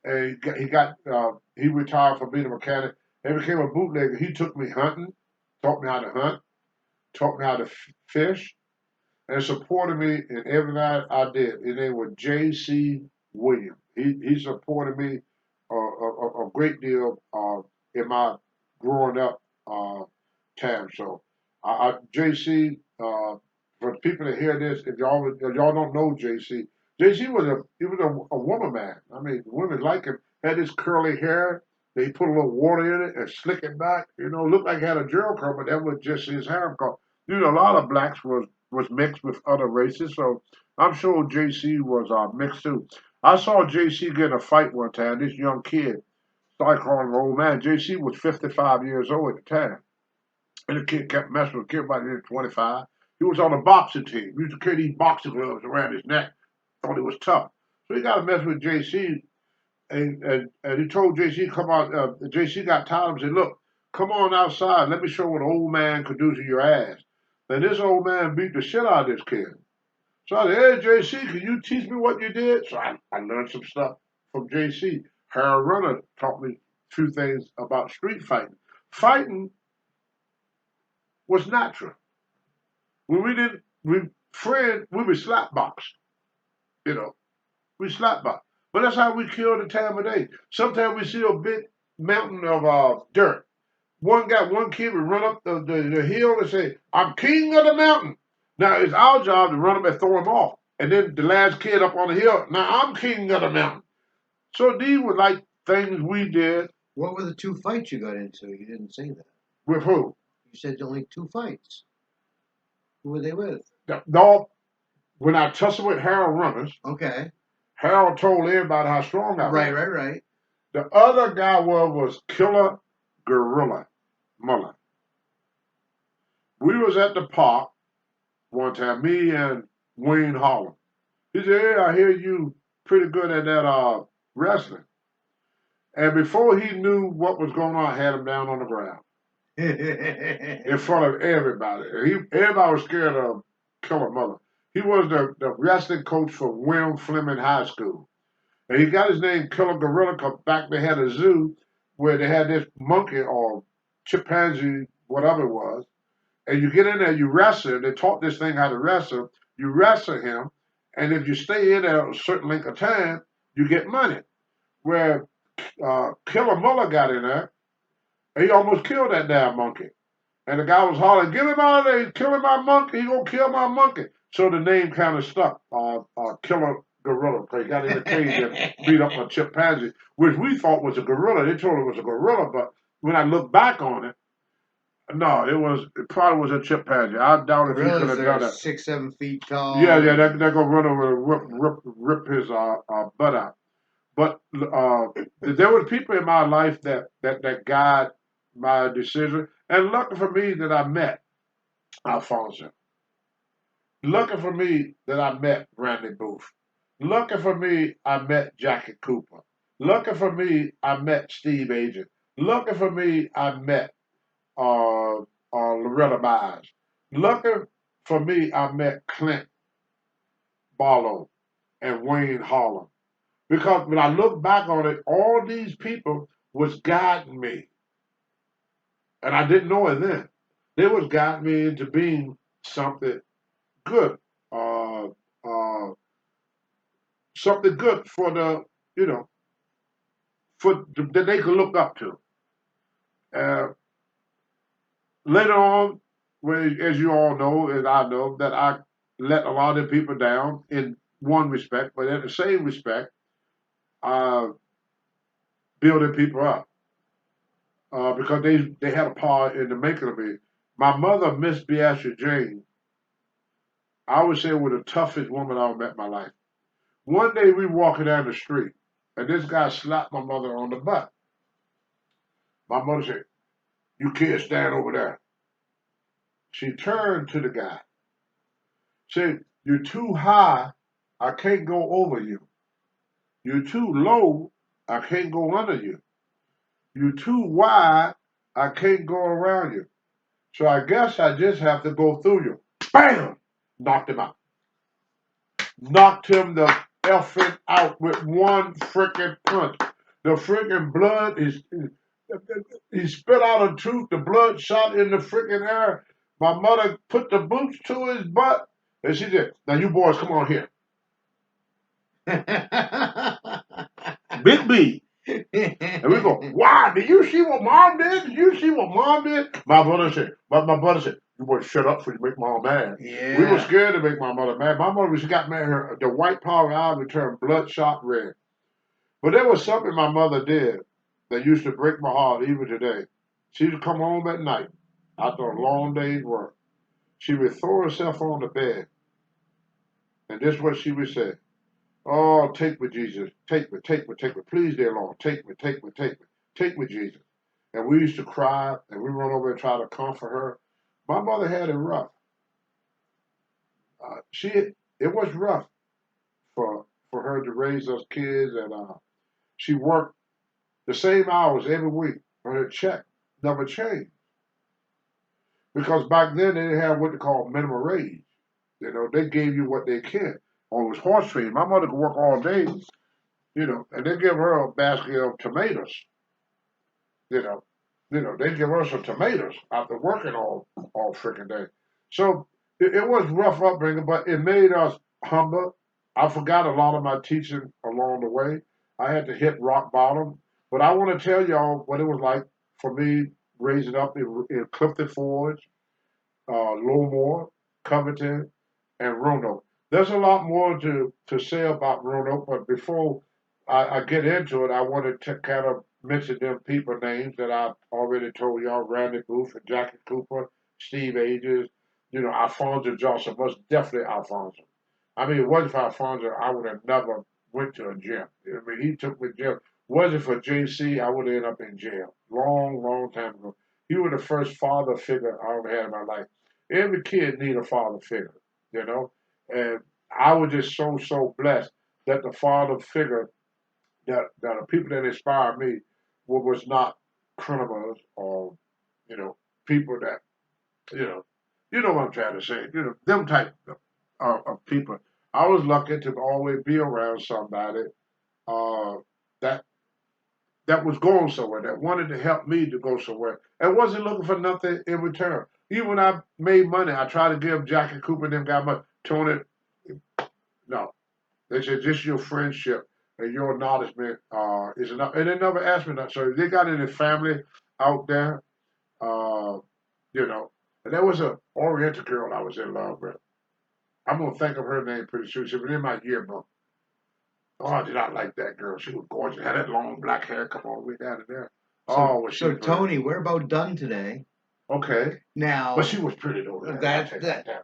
and he retired from being a mechanic and became a bootlegger. He took me hunting, taught me how to hunt, taught me how to fish, and supported me in everything I did. His name was J.C. Williams. He supported me a great deal in my growing up time. So, J.C. For the people that hear this, if y'all don't know JC, JC was a woman man. I mean, women like him. Had his curly hair. They put a little water in it and slick it back. Looked like he had a Gerald curl, but that was just his hair. Because a lot of blacks was mixed with other races. So I'm sure JC was mixed too. I saw JC get in a fight one time. This young kid started calling him old man. JC was 55 years old at the time. And the kid kept messing with the kid about 25. He was on a boxing team. He used to carry these boxing gloves around his neck. Thought he was tough. So he got to mess with JC. And he told JC, come on. JC got tired of him and said, "Look, come on outside. Let me show what an old man could do to your ass." And this old man beat the shit out of this kid. So I said, "Hey, JC, can you teach me what you did?" So I learned some stuff from JC. Harold Runner taught me a few things about street fighting. Fighting was natural. When we didn't, we would slap box. You know, we slap box. But that's how we kill the time of day. Sometimes we see a big mountain of dirt. One kid would run up the hill and say, "I'm king of the mountain." Now it's our job to run up and throw him off. And then the last kid up on the hill, "Now I'm king of the mountain." So these were like things we did. What were the 2 fights you got into? You didn't say that. With who? You said only 2 fights. Who were they with? No, when I tussled with Harold Runners, Okay. Harold told everybody how strong I was. Right. The other guy was Killer Gorilla Muller. We was at the park one time, me and Wayne Holland. He said, "Hey, I hear you pretty good at that wrestling." And before he knew what was going on, I had him down on the ground in front of everybody. Everybody was scared of Killer Muller. He was the wrestling coach for William Fleming High School. And he got his name Killer Gorilla because back they had a zoo where they had this monkey or chimpanzee, whatever it was. And you get in there, you wrestle. They taught this thing how to wrestle. You wrestle him. And if you stay in there a certain length of time, you get money. Where Killer Muller got in there, and he almost killed that damn monkey. And the guy was hollering, "Get him out of there, he's killing my monkey, he's gonna kill my monkey." So the name kind of stuck, Killer Gorilla, because he got in the cage and beat up a chimpanzee, which we thought was a gorilla. They told it was a gorilla, but when I look back on it, no, it probably was a chimpanzee. I doubt if he could Gorillas have done are that. 6, 7 feet tall. Yeah, they're gonna run over and rip his butt out. But there were people in my life that guide my decision. And lucky for me that I met Alfonso. Lucky for me that I met Randy Booth. Lucky for me I met Jackie Cooper. Lucky for me I met Steve Agent. Lucky for me I met Loretta Mize. Lucky for me I met Clint Barlow and Wayne Holland. Because when I look back on it, all these people was guiding me. And I didn't know it then. They was guiding me into being something good. Uh, uh, Something good for that they could look up to. Uh, Later on, as you all know, as I know, that I let a lot of people down in one respect, but in the same respect, uh, building people up. Because they had a part in the making of me. My mother, Miss Beatrice Jane, I would say was the toughest woman I ever met in my life. One day we walking down the street, and this guy slapped my mother on the butt. My mother said, "You can't stand over there." She turned to the guy, said, "You're too high, I can't go over you. You're too low, I can't go under you. You're too wide, I can't go around you. So I guess I just have to go through you." Bam! Knocked him out. Knocked him the effing out with one freaking punch. The freaking blood is. He spit out a tooth. The blood shot in the freaking air. My mother put the boots to his butt, and she said, "Now you boys, come on here." Big B. And we go, "Why? Did you see what mom did? Did you see what mom did?" My brother said, "You boys shut up before you make mom mad." Yeah. We were scared to make my mother mad. My mother, when she got mad, the white part of her eye would turn bloodshot red. But there was something my mother did that used to break my heart even today. She would come home at night after a long day's work. She would throw herself on the bed, and this is what she would say. "Oh, take me, Jesus. Take me, take me, take me. Please, dear Lord, take me, take me, take me. Take me, Jesus." And we used to cry, and we run over and try to comfort her. My mother had it rough. It was rough for her to raise us kids, and she worked the same hours every week, and her check never changed. Because back then they didn't have what they call minimum wage. They gave you what they can. Or it was horse trading. My mother could work all day, and they give her a basket of tomatoes, you know, they give her some tomatoes after working all freaking day. So it was rough upbringing, but it made us humble. I forgot a lot of my teaching along the way. I had to hit rock bottom, but I want to tell y'all what it was like for me raising up in Clifton Forge, Lowmore, Covington, and Roanoke. There's a lot more to say about Roanoke, but before I get into it, I wanted to kind of mention them people names that I've already told y'all: Randy Booth and Jackie Cooper, Steve Ages, Alfonso Johnson, most definitely Alfonso. I mean, it wasn't for Alfonso, I would have never went to a gym. I mean, he took me to jail. Wasn't for JC, I would have ended up in jail. Long, long time ago. He was the first father figure I ever had in my life. Every kid need a father figure, you know. And I was just so blessed that the father figure that the people that inspired me was not criminals or you know people that you know what I'm trying to say. Them type of people. I was lucky to always be around somebody uh, that that was going somewhere, that wanted to help me to go somewhere, and wasn't looking for nothing in return. Even when I made money, I tried to give Jackie Cooper and them got money. Tony, no. They said just your friendship and your acknowledgement is enough. And they never asked me that. So if they got any family out there, uh, you know. And there was a Oriental girl I was in love with. I'm gonna think of her name pretty soon. She was in my yearbook. Oh, I did not like that girl. She was gorgeous. Had that long black hair come all the way down to there. Oh, was she So pretty? Tony, we're about done today. Okay. Now But she was pretty though.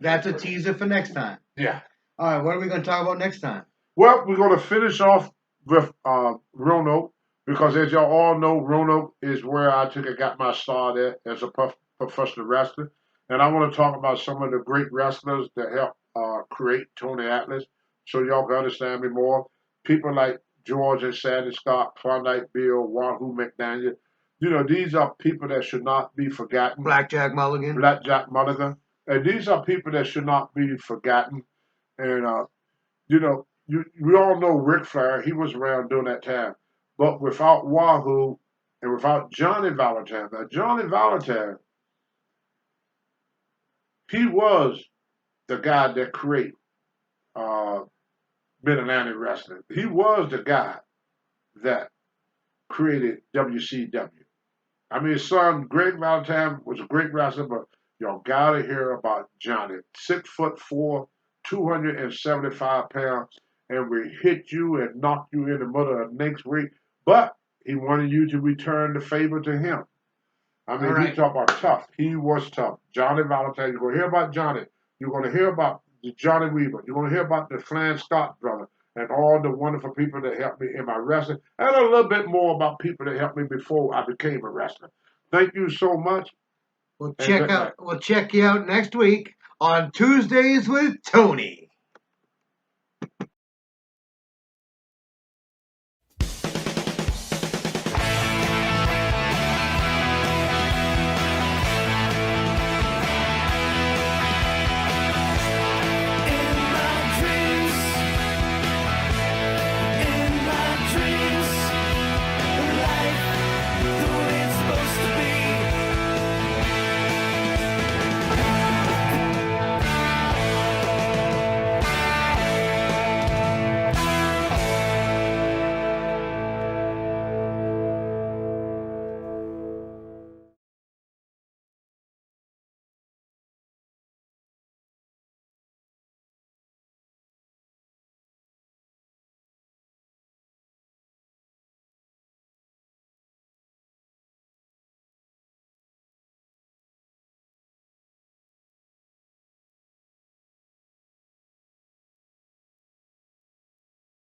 that's a teaser for next time. Yeah. All right, what are we going to talk about next time? Well, we're going to finish off with Roanoke because, as y'all all know, Roanoke is where I took and got my start at as a professional wrestler. And I want to talk about some of the great wrestlers that helped create Tony Atlas so y'all can understand me more. People like George and Sandy Scott, Klondike Bill, Wahoo McDaniel. These are people that should not be forgotten. Blackjack Mulligan. Blackjack Mulligan. And these are people that should not be forgotten. And we all know Ric Flair. He was around during that time, but without Wahoo and without Johnny Valentine. Now, Johnny Valentine, he was the guy that created uh, Mid-Atlantic Wrestling. He was the guy that created WCW. I mean, his son Greg Valentine was a great wrestler, but y'all gotta hear about Johnny. 6'4", 275 pounds, and we hit you and knock you in the middle of the next week. But he wanted you to return the favor to him. I mean, you talk about tough. He was tough. Johnny Valentine. You're gonna hear about Johnny. You're gonna hear about the Johnny Weaver. You're gonna hear about the Flan Scott brother and all the wonderful people that helped me in my wrestling, and a little bit more about people that helped me before I became a wrestler. Thank you so much. We'll check you out next week on Tuesdays with Tony.